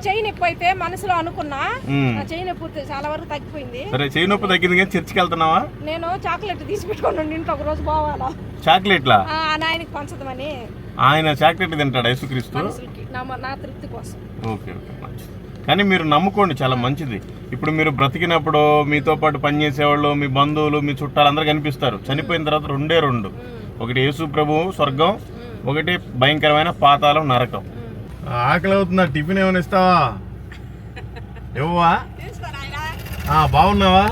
చెయ్యి నొప్పి అయితే మనసులో అనుకున్నా, నా చెయ్యి నొప్పి చాలా వరకు తగ్గిపోయింది. సరే, చెయ్యి నొప్పి తగ్గింది కానీ చర్చికి వెళ్తున్నావా? నేను చాక్లెట్ తీసి పెట్టుకోండి ఇంట్లో ఒక రోజు పోవాలా. చాక్లెట్లా? ఆయనకి పంచదమని. ఆయన చాక్లెట్ తింటాడు యేసుక్రీస్తు? నా తృప్తి కోసం. ఓకే ఓకే, మంచిది. కానీ మీరు నమ్ముకోండి, చాలా మంచిది. ఇప్పుడు మీరు బ్రతికినప్పుడు మీతో పాటు పనిచేసేవాళ్ళు, మీ బంధువులు, మీ చుట్టాలు అందరూ కనిపిస్తారు. చనిపోయిన తర్వాత రెండే రెండు, ఒకటి యేసు ప్రభువు స్వర్గం, ఒకటి భయంకరమైన పాతాళం నరకం. ఆకలి అవుతుందా? టిఫిన్ ఏమైనా ఇస్తావా? ఇవ్వవా? బాగున్నావా?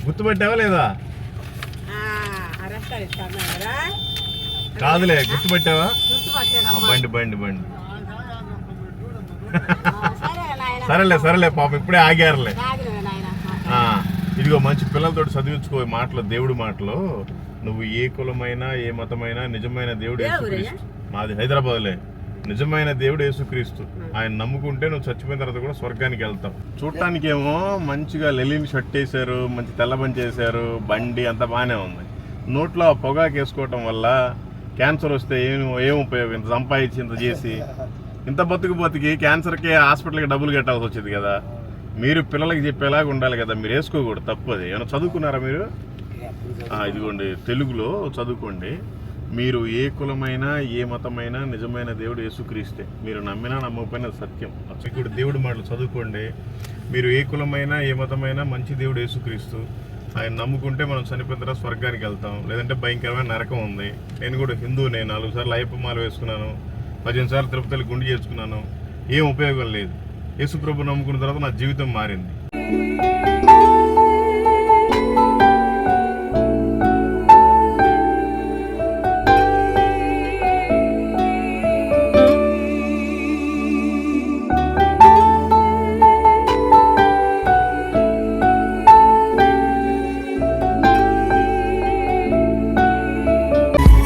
గుర్తుపెట్టావా లేదా? కాదులే, గుర్తుపెట్టావా? బండి బండి బండి. సరేలే సరేలే పాప, ఇప్పుడే ఆగారులే. ఇదిగో మంచి పిల్లలతో చదివించుకో మాటలు, దేవుడి మాటలు. నువ్వు ఏ కులమైనా ఏ మతమైనా నిజమైన దేవుడు యేసుక్రీస్తు. మాది హైదరాబాద్లే. నిజమైన దేవుడు యేసుక్రీస్తు. ఆయన నమ్ముకుంటే నువ్వు చచ్చిపోయిన తర్వాత కూడా స్వర్గానికి వెళ్తావు. చూడటానికి ఏమో మంచిగా లెలిన్ షర్ట్ వేసారు, మంచి తెల్ల బండి చేశారు, బండి అంతా బాగానే ఉంది. నోట్లో పొగాకు వేసుకోవటం వల్ల క్యాన్సర్ వస్తే ఏం ఉపయోగం? ఇంత సంపాదించి ఇంత చేసి ఇంత బతికి క్యాన్సర్కి హాస్పిటల్కి డబ్బులు కట్టాల్సి వచ్చేది కదా. మీరు పిల్లలకి చెప్పేలాగా ఉండాలి కదా. మీరు వేసుకోకూడదు, తప్పది. ఏమైనా చదువుకున్నారా మీరు? ఇదిగోండి, తెలుగులో చదువుకోండి. మీరు ఏ కులమైనా ఏ మతమైనా నిజమైన దేవుడు యేసుక్రీస్తే. మీరు నమ్మినా నమ్మకపోయినా సత్యం. ఇప్పుడు దేవుడి మాటలు చదువుకోండి. మీరు ఏ కులమైనా ఏ మతమైనా మంచి దేవుడు యేసుక్రీస్తు. ఆయన నమ్ముకుంటే మనం చనిపోయిన తర్వాత స్వర్గానికి వెళ్తాం, లేదంటే భయంకరమైన నరకం ఉంది. నేను కూడా హిందువునే. 4 సార్లు అయ్యప్ప మాల వేసుకున్నాను, 15 సార్లు తిరుపతిలో గుండు చేసుకున్నాను. ఏం ఉపయోగం లేదు. యేసు ప్రభు నమ్ముకున్న తర్వాత నా జీవితం మారింది.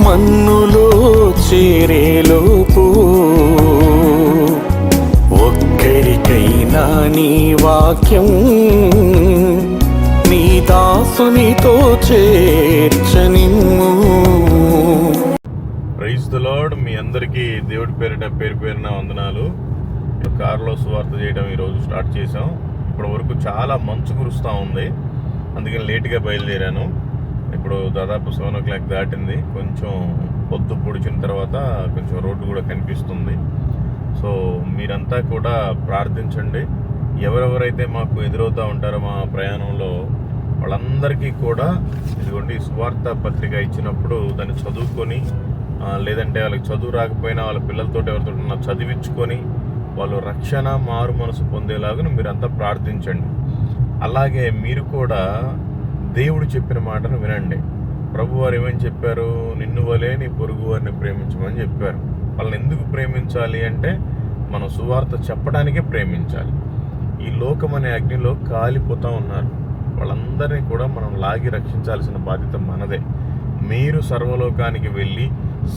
మన్నులో చేరేలోపు ఒక్కరికైనా నీ వాక్యం నీ దాసునితో చేర్చనిమ్ము. Praise the Lord. మీ అందరికీ దేవుడి పేరున వందనాలు. కారులో సువార్త చేయడం ఈరోజు స్టార్ట్ చేసాం. ఇప్పటి వరకు చాలా మంచు కురుస్తూ ఉంది, అందుకని లేట్గా బయలుదేరాను. ఇప్పుడు దాదాపు 7 o'clock దాటింది. కొంచెం పొద్దు పొడిచిన తర్వాత కొంచెం రోడ్డు కూడా కనిపిస్తుంది. సో మీరంతా కూడా ప్రార్థించండి. ఎవరెవరైతే మాకు ఎదురవుతూ ఉంటారో మా ప్రయాణంలో వాళ్ళందరికీ కూడా ఇదిగోండి సువార్త పత్రిక ఇచ్చినప్పుడు దాన్ని చదువుకొని, లేదంటే వాళ్ళకి చదువు రాకపోయినా వాళ్ళ పిల్లలతో ఎవరితో చదివించుకొని వాళ్ళు రక్షణ మారు మనసు పొందేలాగా మీరంతా ప్రార్థించండి. అలాగే మీరు కూడా దేవుడు చెప్పిన మాటను వినండి. ప్రభువారు ఏమని చెప్పారు? నిన్ను వలే నీ పొరుగు వారిని ప్రేమించమని చెప్పారు. వాళ్ళని ఎందుకు ప్రేమించాలి అంటే మనం సువార్త చెప్పడానికే ప్రేమించాలి. ఈ లోకం అనే అగ్నిలో కాలిపోతూ ఉన్నారు. వాళ్ళందరినీ కూడా మనం లాగి రక్షించాల్సిన బాధ్యత మనదే. మీరు సర్వలోకానికి వెళ్ళి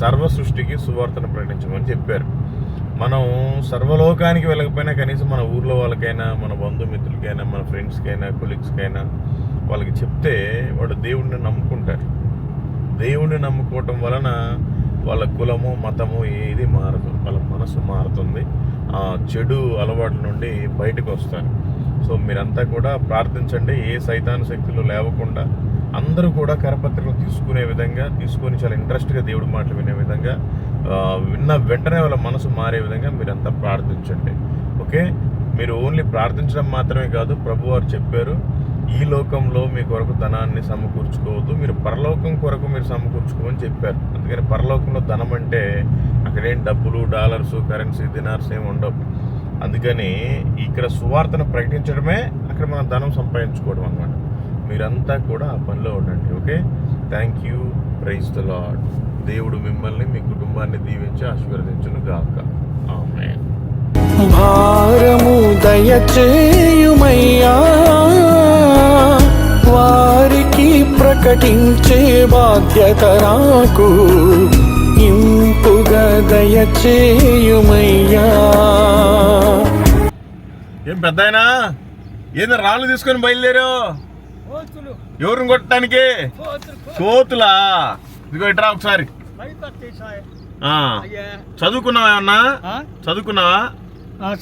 సర్వ సృష్టికి సువార్తను ప్రకటించమని చెప్పారు. మనం సర్వలోకానికి వెళ్ళకపోయినా కనీసం మన ఊర్లో వాళ్ళకైనా, మన బంధుమిత్రులకైనా, మన ఫ్రెండ్స్కైనా, కొలీగ్స్కైనా వాళ్ళకి చెప్తే వాళ్ళు దేవుడిని నమ్ముకుంటారు. దేవుడిని నమ్ముకోవటం వలన వాళ్ళ కులము మతము ఏది మారదు, వాళ్ళ మనసు మారుతుంది. ఆ చెడు అలవాట్ల నుండి బయటకు వస్తారు. సో మీరంతా కూడా ప్రార్థించండి. ఏ సైతాను శక్తులు లేవకుండా అందరూ కూడా కరపత్రికలు తీసుకునే విధంగా తీసుకొని చాలా ఇంట్రెస్ట్గా దేవుడి మాటలు వినే విధంగా, విన్న వెంటనే వాళ్ళ మనసు మారే విధంగా మీరంతా ప్రార్థించండి. ఓకే, మీరు ఓన్లీ ప్రార్థించడం మాత్రమే కాదు, ప్రభువారు చెప్పారు ఈ లోకంలో మీ కొరకు ధనాన్ని సమకూర్చుకోవద్దు, మీరు పరలోకం కొరకు మీరు సమకూర్చుకోమని చెప్పారు. అందుకని పరలోకంలో ధనం అంటే అక్కడేం డబ్బులు, డాలర్స్, కరెన్సీ, దినార్స్ ఏమి ఉండవు. అందుకని ఇక్కడ సువార్తను ప్రకటించడమే అక్కడ మనం ధనం సంపాదించుకోవడం అన్నమాట. మీరంతా కూడా ఆ పనిలో ఉండండి. Okay, thank you. Praise the Lord. దేవుడు మిమ్మల్ని మీ కుటుంబాన్ని దీవించి ఆశీర్వదించును గాక. ఆమేన్. భారము దయచేయుమయ్యా, వారికి ప్రకటించే బాధ్యత నాకు ఇంపుగా దయచేయుమయ్యా. ఏం పెద్దాయనా, ఏంది రాళ్ళు తీసుకొని బయలుదేరు? ఎవరిని కొట్టడానికి? కోతులా? ఇదిగో ఇట్రా ఒకసారి. చదువుకున్నావా? ఏమన్నా చదువుకున్నావా?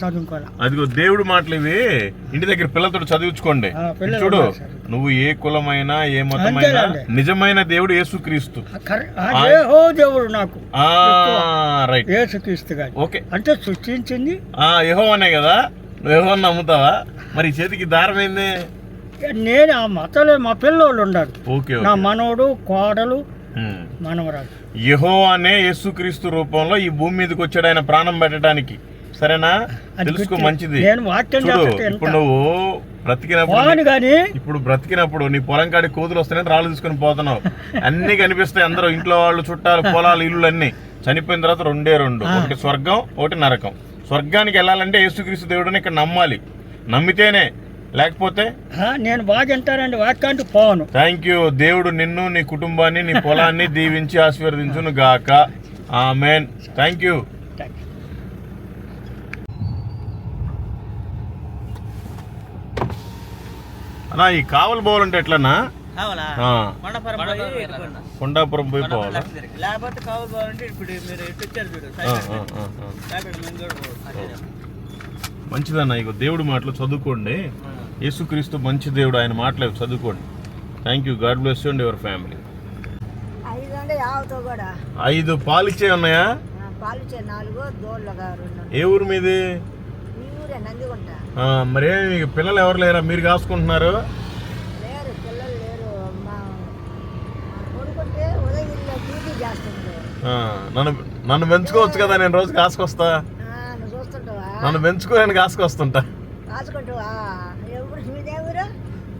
చదువుకోవాలి. అదిగో దేవుడు మాటలు ఇవి ఇంటి దగ్గర పిల్లలతో చదివించుకోండి. చూడు, నువ్వు ఏ కులమైనా ఏ మతమైనా నిజమైన దేవుడు యేసుక్రీస్తు దేవుడు నాకు రైట్ యేసుక్రీస్తు గారు. ఓకే, అంటే సృష్టించింది యెహోవానే కదా. నువ్వు యెహోవాని నమ్ముతావా? మరి చేతికి దారం ఏంది? నేను ఆ మతంలో మా పిల్లోళ్ళు ఉన్నారు. ఓకే, నా మనవడు కోడలు మనవరాలు. యెహోవానే యేసుక్రీస్తు రూపంలో ఈ భూమి మీదకి వచ్చాడు ఆయన ప్రాణం పెట్టడానికి. సరేనా? తెలుసుకో, మంచిది. ఇప్పుడు నువ్వు బ్రతికినప్పుడు నీ పొలం కాడి కోతులు వస్తేనే రాళ్ళు తీసుకుని పోతున్నావు. అన్ని కనిపిస్తాయి, అందరూ ఇంట్లో వాళ్ళు, చుట్టాలు, పొలాలు, ఇల్లు అన్ని. చనిపోయిన తర్వాత రెండే రెండు, ఒకటి స్వర్గం, ఒకటి నరకం. స్వర్గానికి వెళ్ళాలంటే యేసుక్రీస్తు దేవుడిని ఇక్కడ నమ్మాలి. నమ్మితేనే, లేకపోతే నేను బాగా అంటారండి వాక్యానికి పోను. Thank you. దేవుడు నిన్ను, నీ కుటుంబాన్ని, నీ పొలాన్ని దీవించి ఆశీర్వదించును గాక. ఆమేన్. Thank you. అన్నా, ఈ కావలి పోవాలంటే ఎట్లన్నా? కొండాపురం పోయి పోవాలా? మంచిదన్నా. ఇక దేవుడి మాటలు చదువుకోండి. యేసుక్రీస్తు మంచి దేవుడు, ఆయన మాటలు చదువుకోండి. Thank you. God bless you and your family. 5 పాలిచ్చే ఉన్నాయా? ఏ ఊరు మీది? మరే పిల్లలు ఎవరు లేరా? మీరు కాసుకుంటున్నారు? నన్ను పెంచుకోవచ్చు కదా, నేను రోజు కాసుకొస్తా. నన్ను పెంచుకో, నేను కాసుకొస్తుంటా.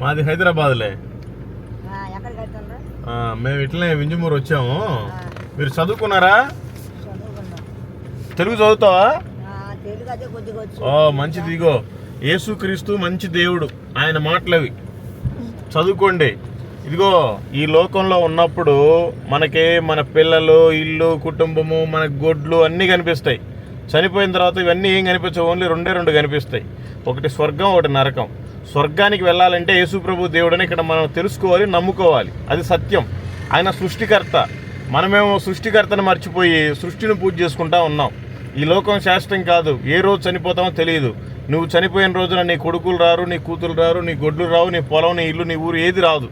మాది హైదరాబాద్లే. మేము ఇట్లనే వింజమూరు వచ్చాము. మీరు చదువుకున్నారా? తెలుగు చదువుతావా? మంచిది. ఇగో యేసుక్రీస్తు మంచి దేవుడు, ఆయన మాటలవి చదువుకోండి. ఇదిగో ఈ లోకంలో ఉన్నప్పుడు మనకి మన పిల్లలు, ఇల్లు, కుటుంబము, మన గొడ్లు అన్నీ కనిపిస్తాయి. చనిపోయిన తర్వాత ఇవన్నీ ఏం కనిపించవు, ఓన్లీ రెండే రెండు కనిపిస్తాయి. ఒకటి స్వర్గం, ఒకటి నరకం. స్వర్గానికి వెళ్ళాలంటే యేసు ప్రభు దేవుడని ఇక్కడ మనం తెలుసుకోవాలి, నమ్ముకోవాలి. అది సత్యం. ఆయన సృష్టికర్త. మనమేమో సృష్టికర్తను మర్చిపోయి సృష్టిని పూజ చేసుకుంటా ఉన్నాం. ఈ లోకం శాశ్వతం కాదు, ఏ రోజు చనిపోతామో తెలియదు. నువ్వు చనిపోయిన రోజున నీ కొడుకులు రారు, నీ కూతురు రారు, నీ గొడ్లు రావు, నీ పొలం, నీ ఇల్లు, నీ ఊరు ఏది రాదు.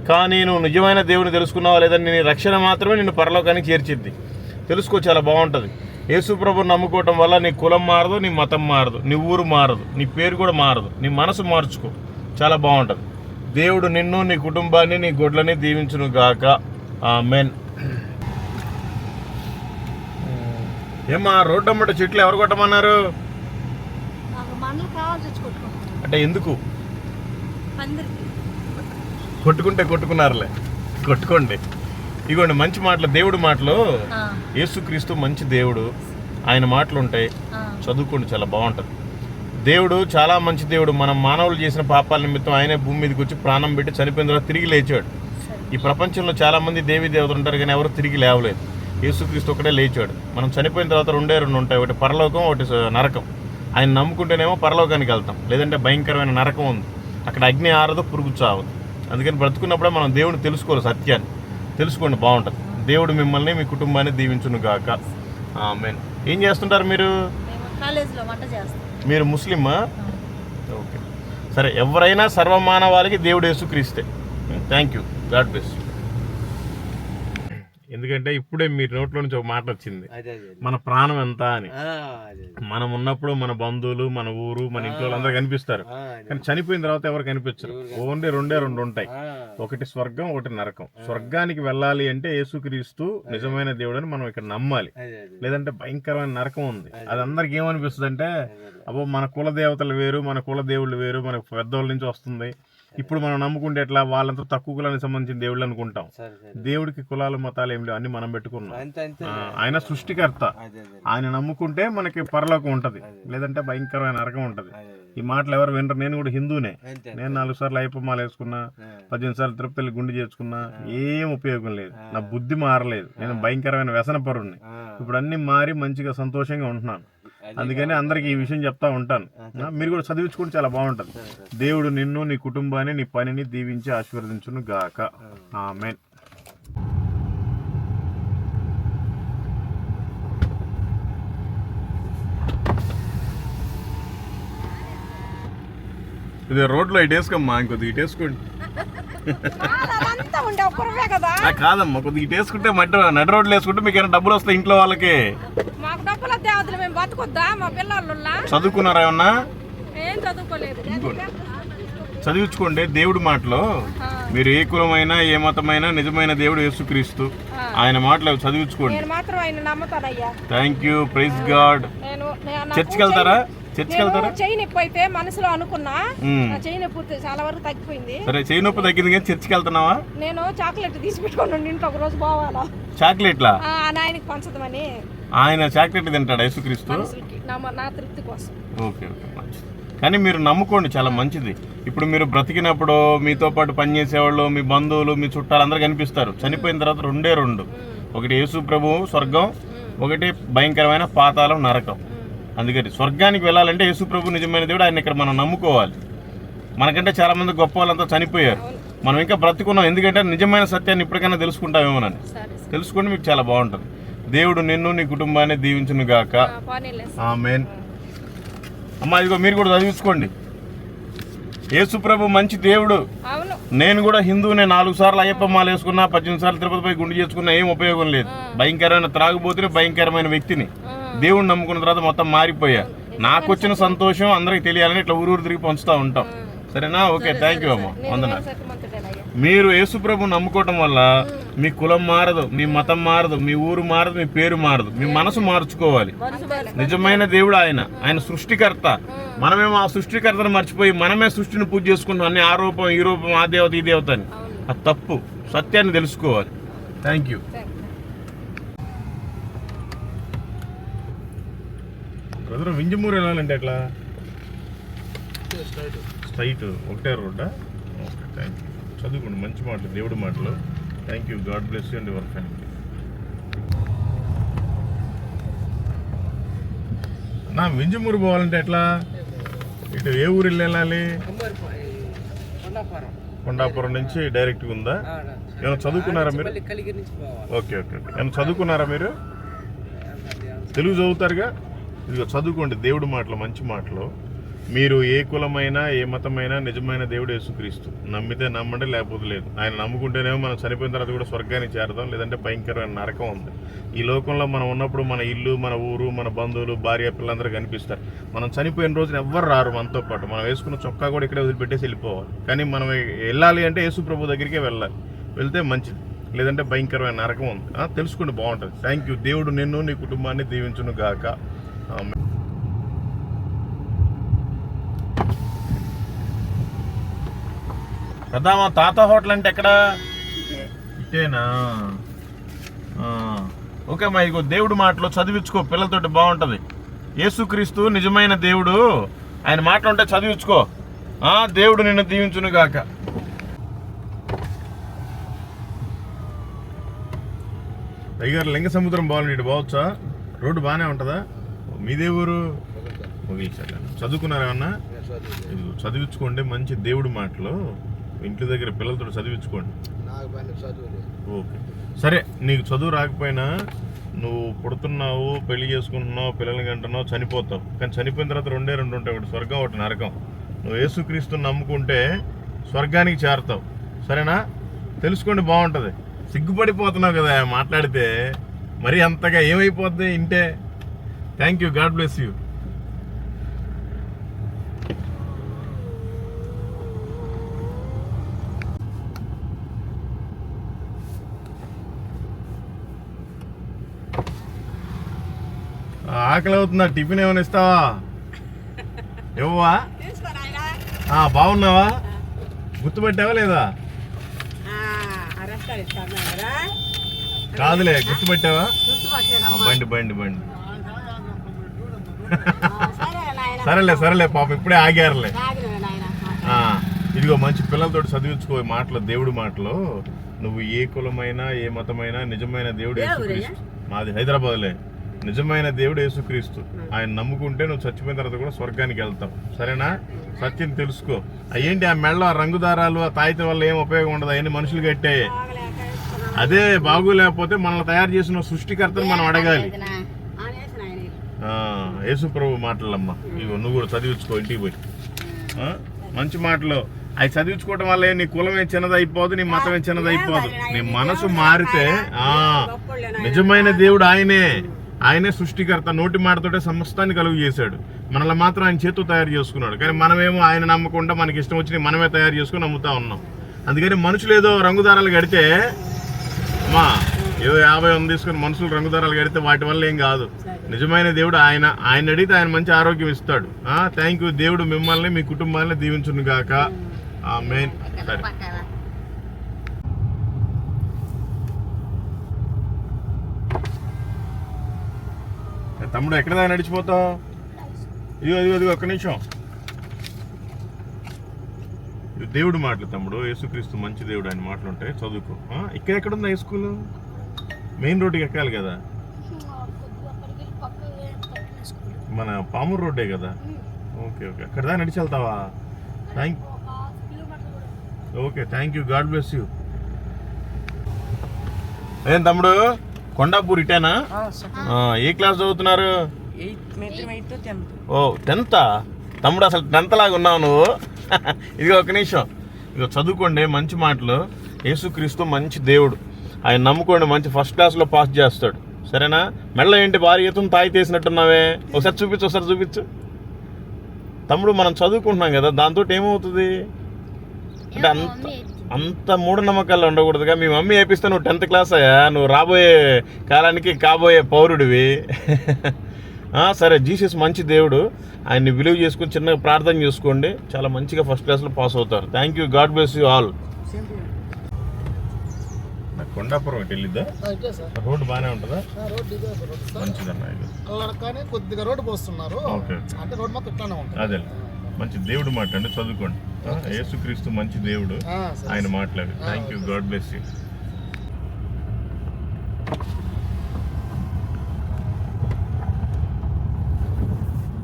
కానీ నువ్వు నిజమైన దేవుని తెలుసుకున్నావా లేదని నీ రక్షణ మాత్రమే నిన్ను పరలోకానికి చేర్చిద్ది. తెలుసుకో, చాలా బాగుంటుంది. యేసు ప్రభుని నమ్ముకోవటం వల్ల నీ కులం మారదు, నీ మతం మారదు, నీ ఊరు మారదు, నీ పేరు కూడా మారదు. నీ మనసు మార్చుకో, చాలా బాగుంటుంది. దేవుడు నిన్ను, నీ కుటుంబాన్ని, నీ గొడ్లని దీవించును గాక. ఆమేన్. ఏమా రోడ్డు అమ్మట చెట్లు ఎవరు కొట్టమన్నారు? అంటే ఎందుకు? కొట్టుకున్నారులే, కొట్టుకోండి. ఇగోండి మంచి మాటలు, దేవుడి మాటలు. యేసుక్రీస్తు మంచి దేవుడు, ఆయన మాటలు ఉంటాయి, చదువుకోండి, చాలా బాగుంటుంది. దేవుడు చాలా మంచి దేవుడు. మనం మానవులు చేసిన పాపాల నిమిత్తం ఆయనే భూమి మీదకి వచ్చి ప్రాణం పెట్టి చనిపోయిన తర్వాత తిరిగి లేచాడు. ఈ ప్రపంచంలో చాలామంది దేవీ దేవతలు ఉంటారు, కానీ ఎవరు తిరిగి లేవలేదు. యేసుక్రీస్తు ఒకటే లేచాడు. మనం చనిపోయిన తర్వాత రెండే రెండు ఉంటాయి, ఒకటి పరలోకం, ఒకటి నరకం. ఆయన నమ్ముకుంటేనేమో పరలోకానికి వెళ్తాం, లేదంటే భయంకరమైన నరకం ఉంది, అక్కడ అగ్ని ఆరదు, పురుగు చావదు. అందుకని బ్రతుకున్నప్పుడే మనం దేవుడిని తెలుసుకోవాలి, సత్యాన్ని తెలుసుకోండి, బాగుంటుంది. దేవుడు మిమ్మల్ని, మీ కుటుంబాన్ని దీవించును గాక. ఆమేన్. ఏం చేస్తుంటారు మీరు? మీరు ముస్లిమా? ఓకే, సరే. ఎవరైనా సర్వమానవాళికి దేవుడు యేసుక్రీస్తే. Thank you. God bless. ఎందుకంటే ఇప్పుడే మీరు నోట్లో నుంచి ఒక మాట వచ్చింది, మన ప్రాణం ఎంత అని. మనం ఉన్నప్పుడు మన బంధువులు, మన ఊరు, మన ఇంట్లో అందరూ కనిపిస్తారు, కానీ చనిపోయిన తర్వాత ఎవరు కనిపించరు. ఓన్లీ రెండే రెండు ఉంటాయి, ఒకటి స్వర్గం, ఒకటి నరకం. స్వర్గానికి వెళ్ళాలి అంటే యేసుక్రీస్తు నిజమైన దేవుడు అని మనం ఇక్కడ నమ్మాలి, లేదంటే భయంకరమైన నరకం ఉంది. అది అందరికి ఏమనిపిస్తుంది అంటే, అబ్బో మన కుల దేవతలు వేరు, మన కుల దేవుళ్ళు వేరు, మనకు పెద్దవాళ్ళ నుంచి వస్తుంది. ఇప్పుడు మనం నమ్ముకుంటే ఎట్లా, వాళ్ళంతా తక్కువ కులానికి సంబంధించిన దేవుళ్ళు అనుకుంటాం. దేవుడికి కులాలు, మతాలు ఏం లేవు, అన్ని మనం పెట్టుకున్నాం. ఆయన సృష్టికర్త. ఆయన నమ్ముకుంటే మనకి పరలోకం ఉంటది, లేదంటే భయంకరమైన నరకం ఉంటది. ఈ మాటలు ఎవరు వినరు. నేను కూడా హిందూనే. నేను 4 సార్లు అయ్యప్పమాల వేసుకున్నా, 18 సార్లు తిరుపతి గుండె చేసుకున్నా, ఏం ఉపయోగం లేదు. నా బుద్ధి మారలేదు. నేను భయంకరమైన వ్యసన పరుణ్ణి. ఇప్పుడు అన్ని మారి మంచిగా సంతోషంగా ఉంటున్నాను. అందుకని అందరికి ఈ విషయం చెప్తా ఉంటాను. మీరు కూడా చదివించుకుంటే చాలా బాగుంటుంది. దేవుడు నిన్ను, నీ కుటుంబాన్ని, నీ పనిని దీవించి ఆశీర్వదించును గాక. ఆమేన్. ఇది రోడ్లో ఇటు వేసుకోమ్మా, ఇంకొద్ది ఇటు వేసుకోండి. అదంతా ఉండే ఒక్కరే కదా. కాదమ్మా, కొద్దిగా ఇటు వేసుకుంటే నడి రోడ్లు వేసుకుంటే మీకు ఏమైనా డబ్బులు వస్తాయి ఇంట్లో వాళ్ళకి. మాకు డబ్బులు దేవతలు మేము బతుకొద్దా? మా పిల్లలు చదువుకున్నారా ఏమన్నా? ఏం చదువుకోలేదు. చదివించుకోండి దేవుడి మాటలో. మీరు ఏ కులమైనా ఏ మతమైనా నిజమైన దేవుడు యేసుక్రీస్తు, ఆయన మాటలు చదివించుకోండి. నేను మాత్రం ఆయన నమ్ముతానయ్యా. Thank you, praise God. చర్చికి వెళ్తారా? చర్చికి వెళ్తారా? చెయ్యి నొప్పి అయితే మనసులో అనుకున్నా, చెయ్యి నొప్పి చాలా వరకు తగ్గిపోయింది. సరే, చెయ్యి నొప్పి తగ్గింది కానీ చర్చికి వెళ్తున్నావా? నేను చాక్లెట్ తీసి పెట్టుకోండి ఇంట్లో, ఒక రోజు పోవాలా. చాక్లెట్లా? ఆయనకి పంచదమని. ఆయన చాక్లెట్ తింటాడు యేసుక్రీస్తు? నా తృప్తి కోసం. ఓకే ఓకే, మంచిది. కానీ మీరు నమ్ముకోండి, చాలా మంచిది. ఇప్పుడు మీరు బ్రతికినప్పుడు మీతో పాటు పనిచేసేవాళ్ళు, మీ బంధువులు, మీ చుట్టాలు అందరూ కనిపిస్తారు. చనిపోయిన తర్వాత రెండే రెండు, ఒకటి యేసు ప్రభువు స్వర్గం, ఒకటి భయంకరమైన పాతాళం నరకం. అందుకని స్వర్గానికి వెళ్ళాలంటే యేసు ప్రభు నిజమైన దేవుడు, ఆయన ఇక్కడ మనం నమ్ముకోవాలి. మనకంటే చాలా మంది గొప్ప వాళ్ళంతా చనిపోయారు, మనం ఇంకా బ్రతుకున్నాం. ఎందుకంటే నిజమైన సత్యాన్ని ఇప్పటికైనా తెలుసుకుంటామేమోనని. తెలుసుకోండి, మీకు చాలా బాగుంటుంది. దేవుడు నిన్ను నీ కుటుంబాన్ని దీవించును గాక. ఆమేన్. అమ్మా, ఇదిగో మీరు కూడా చదివించుకోండి. యేసు ప్రభు మంచి దేవుడు. నేను కూడా హిందువునే, 4 సార్లు అయ్యప్ప మాల వేసుకున్నా, 18 సార్లు తిరుపతి పోయి గుండు చేసుకున్నా, ఏం ఉపయోగం లేదు. భయంకరమైన త్రాగుబోతుని, భయంకరమైన వ్యక్తిని. దేవుడిని నమ్ముకున్న తర్వాత మొత్తం మారిపోయా. నాకు వచ్చిన సంతోషం అందరికి తెలియాలని ఇట్లా ఊరూరు తిరిగి పంచుతూ ఉంటాం. సరేనా? ఓకే, థ్యాంక్ యూ అమ్మ, వందనాలు. మీరు యేసు ప్రభు నమ్ముకోవటం వల్ల మీ కులం మారదు, మీ మతం మారదు, మీ ఊరు మారదు, మీ పేరు మారదు, మీ మనసు మార్చుకోవాలి. నిజమైన దేవుడు ఆయన సృష్టికర్త. మనమేమో ఆ సృష్టికర్తను మర్చిపోయి మనమే సృష్టిని పూజ చేసుకుంటాం. అన్ని ఆ రూపం ఈ రూపం, ఆ దేవత ఈ దేవత అని. అది తప్పు. సత్యాన్ని తెలుసుకోవాలి. Thank you. బ్రదర్, వింజమూరు వెళ్ళాలంటే ఎట్లా? స్ట్రైట్ ఒకటే రోడ్డా? Okay, thank you. చదువుకోండి, మంచి మాటలు, దేవుడి మాటలు. Thank you. God bless you and your family. నా వింజమూరు పోవాలంటే ఎట్లా? ఇటు ఏ ఊరు వెళ్ళాలి? కొండాపురం నుంచి డైరెక్ట్గా ఉందా? ఏమైనా చదువుకున్నారా మీరు? Okay okay okay. ఏమైనా చదువుకున్నారా మీరు? తెలుగు చదువుతారుగా? ఇదిగో చదువుకోండి దేవుడి మాటలు, మంచి మాటలు. మీరు ఏ కులమైనా ఏ మతమైనా నిజమైన దేవుడు యేసుక్రీస్తు. నమ్మితే నమ్మండి, లేకపోతే లేదు. ఆయన నమ్ముకుంటేనేమో మనం చనిపోయిన తర్వాత కూడా స్వర్గానికి చేరదాం, లేదంటే భయంకరమైన నరకం ఉంది. ఈ లోకంలో మనం ఉన్నప్పుడు మన ఇల్లు, మన ఊరు, మన బంధువులు, భార్య, పిల్లలందరూ కనిపిస్తారు. మనం చనిపోయిన రోజున ఎవ్వరు రారు మనతో పాటు. మనం వేసుకున్న చొక్కా కూడా ఇక్కడే వదిలిపెట్టేసి వెళ్ళిపోవాలి. కానీ మనం వెళ్ళాలి అంటే యేసు ప్రభు దగ్గరికే వెళ్ళాలి. వెళ్తే మంచిది, లేదంటే భయంకరమైన నరకం ఉంది. తెలుసుకోండి, బాగుంటుంది. Thank you. దేవుడు నిన్ను నీ కుటుంబాన్ని దీవించును గాక. పెద్దామా, తాత హోటల్ అంటే ఎక్కడ? ఇటేనా? ఓకే అమ్మా, ఇదిగో దేవుడు మాటలు చదివించుకో, పిల్లలతోటి బాగుంటుంది. యేసుక్రీస్తు నిజమైన దేవుడు, ఆయన మాటలు ఉంటే చదివించుకో. దేవుడు నిన్ను దీవించును గాక. అయ్యారు లింగ సముద్రం బాగుంది, ఇటు బావచ్చా? రోడ్డు బాగానే ఉంటుందా? మీదే ఊరు? ముగిల్చాలి. చదువుకున్నారా ఏమన్నా? చదివించుకోండి, మంచి దేవుడి మాటలు. ఇంటి దగ్గర పిల్లలతో చదివించుకోండి. ఓకే, సరే. నీకు చదువు రాకపోయినా నువ్వు పుడుతున్నావు, పెళ్లి చేసుకుంటున్నావు, పిల్లల్ని కంటున్నావు, చనిపోతావు. కానీ చనిపోయిన తర్వాత రెండే రెండు ఉంటాయి, ఒకటి స్వర్గం, ఒకటి నరకం. నువ్వు యేసుక్రీస్తుని నమ్ముకుంటే స్వర్గానికి చేరతావు. సరేనా? తెలుసుకోండి, బాగుంటుంది. సిగ్గుపడిపోతున్నావు కదా మాట్లాడితే, మరి అంతగా ఏమైపోద్ది ఇంటే. Thank you. God bless you. ఆకలి అవుతుందా? టిఫిన్ ఏమైనా ఇస్తావా? ఇవ్వవా? బాగున్నావా? గుర్తుపట్టావా లేదా? కాదులే, గుర్తుపట్టావా? బండి బండి బండి. సరేలే పాప, ఇప్పుడే ఆగారులే. ఇదిగో మంచి పిల్లలతో చదివించుకో మాటలు, దేవుడి మాటలు. నువ్వు ఏ కులమైనా ఏ మతమైనా నిజమైన దేవుడు యేసుక్రీస్తు. మాది హైదరాబాద్లే. నిజమైన దేవుడు యేసుక్రీస్తు. ఆయన నమ్ముకుంటే నువ్వు చచ్చిపోయిన తర్వాత కూడా స్వర్గానికి వెళ్తావు. సరేనా? సత్యం తెలుసుకో. అయ్యేంటి ఆ మెళ్ళ రంగుదారాలు, ఆ తాయిత వల్ల ఏం ఉపయోగం ఉండదు. అవన్నీ మనుషులు కట్టే. అదే బాగోలేకపోతే మనల్ని తయారు చేసిన సృష్టికర్తను మనం అడగాలి. యేసు ప్రభు మాటలమ్మా. ఇగో నువ్వు కూడా చదివించుకో ఇంటికి పోయి. మంచి మాటలు అవి చదివించుకోవటం వల్ల నీ కులమే చిన్నది అయిపోదు, నీ మతమే చిన్నది అయిపోదు. నీ మనసు మారితే నిజమైన దేవుడు ఆయనే సృష్టికర్త. నోటి మాటతోటే సమస్తాన్ని కలుగు చేశాడు. మనల్ని మాత్రం ఆయన చేతితో తయారు చేసుకున్నాడు. కానీ మనమేమో ఆయన నమ్మకుండా మనకి ఇష్టం వచ్చి మనమే తయారు చేసుకుని నమ్ముతా ఉన్నాం. అందుకని మనుషులు ఏదో రంగుదారాలు కడితే ఏదో 50 తీసుకుని మనుషులు రంగుదారాలు కడితే వాటి వల్ల ఏం కాదు. నిజమైన దేవుడు ఆయన అడిగితే ఆయన మంచి ఆరోగ్యం ఇస్తాడు. Thank you. దేవుడు మిమ్మల్ని మీ కుటుంబాన్ని దీవించును గాక. ఆమేన్. సరే తమ్ముడు ఎక్కడ దాకా నడిచిపోతావు? ఇదిగో ఒక్క నిమిషం. దేవుడు మాటలు తమ్ముడు, యేసుక్రీస్తు మంచి దేవుడు ఆయన మాటలు ఉంటాయి, చదువుకో. ఎక్కడ ఉంది హై స్కూల్? మెయిన్ రోడ్డుకి ఎక్కాలి కదా, మన పామూరు రోడ్డే కదా. ఓకే అక్కడ దాకా నడిచి వెళ్తావా? Thank you. God bless you. ఏం తమ్ముడు కొండాపూర్ ఇటేనా? ఏ క్లాస్ చదువుతున్నారు? 10th. తమ్ముడు అసలు 10th లాగా ఉన్నావు నువ్వు. ఇదిగో ఒక నిమిషం. ఇదిగో చదువుకోండి మంచి మాటలు. యేసుక్రీస్తు మంచి దేవుడు, ఆయన నమ్ముకోండి, మంచి ఫస్ట్ క్లాస్లో పాస్ చేస్తాడు. సరేనా? మెళ్ళ ఏంటి భారీ ఎత్తున తాయి తీసినట్టున్నావే? ఒకసారి చూపించు. తమ్ముడు మనం చదువుకుంటున్నాం కదా, దాంతో ఏమవుతుంది అంటే అంత మూఢనమ్మకాలు ఉండకూడదుగా. మీ మమ్మీ వేపిస్తే నువ్వు 10th క్లాస్ అయ్యా, నువ్వు రాబోయే కాలానికి కాబోయే పౌరుడివి. సరే, జీసస్ మంచి దేవుడు, ఆయన్ని విలువ చేసుకుని చిన్నగా ప్రార్థన చేసుకోండి, చాలా మంచిగా ఫస్ట్ క్లాస్లో పాస్ అవుతారు. Thank you. God bless you all. Kondapuram ఇటు వెళ్ళిద్దా? రోడ్డు బాగానే ఉంటుందా? మంచిదన్నా, కొద్దిగా రోడ్డు పోస్తున్నారు. అంటే రోడ్డు మొత్తం ఇట్లానే ఉంటుంది. అదే మంచి దేవుడు మాట అండి, చదువుకోండి. యేసుక్రీస్తు మంచి దేవుడు, ఆయన మాట్లాడు. Thank you. God bless you.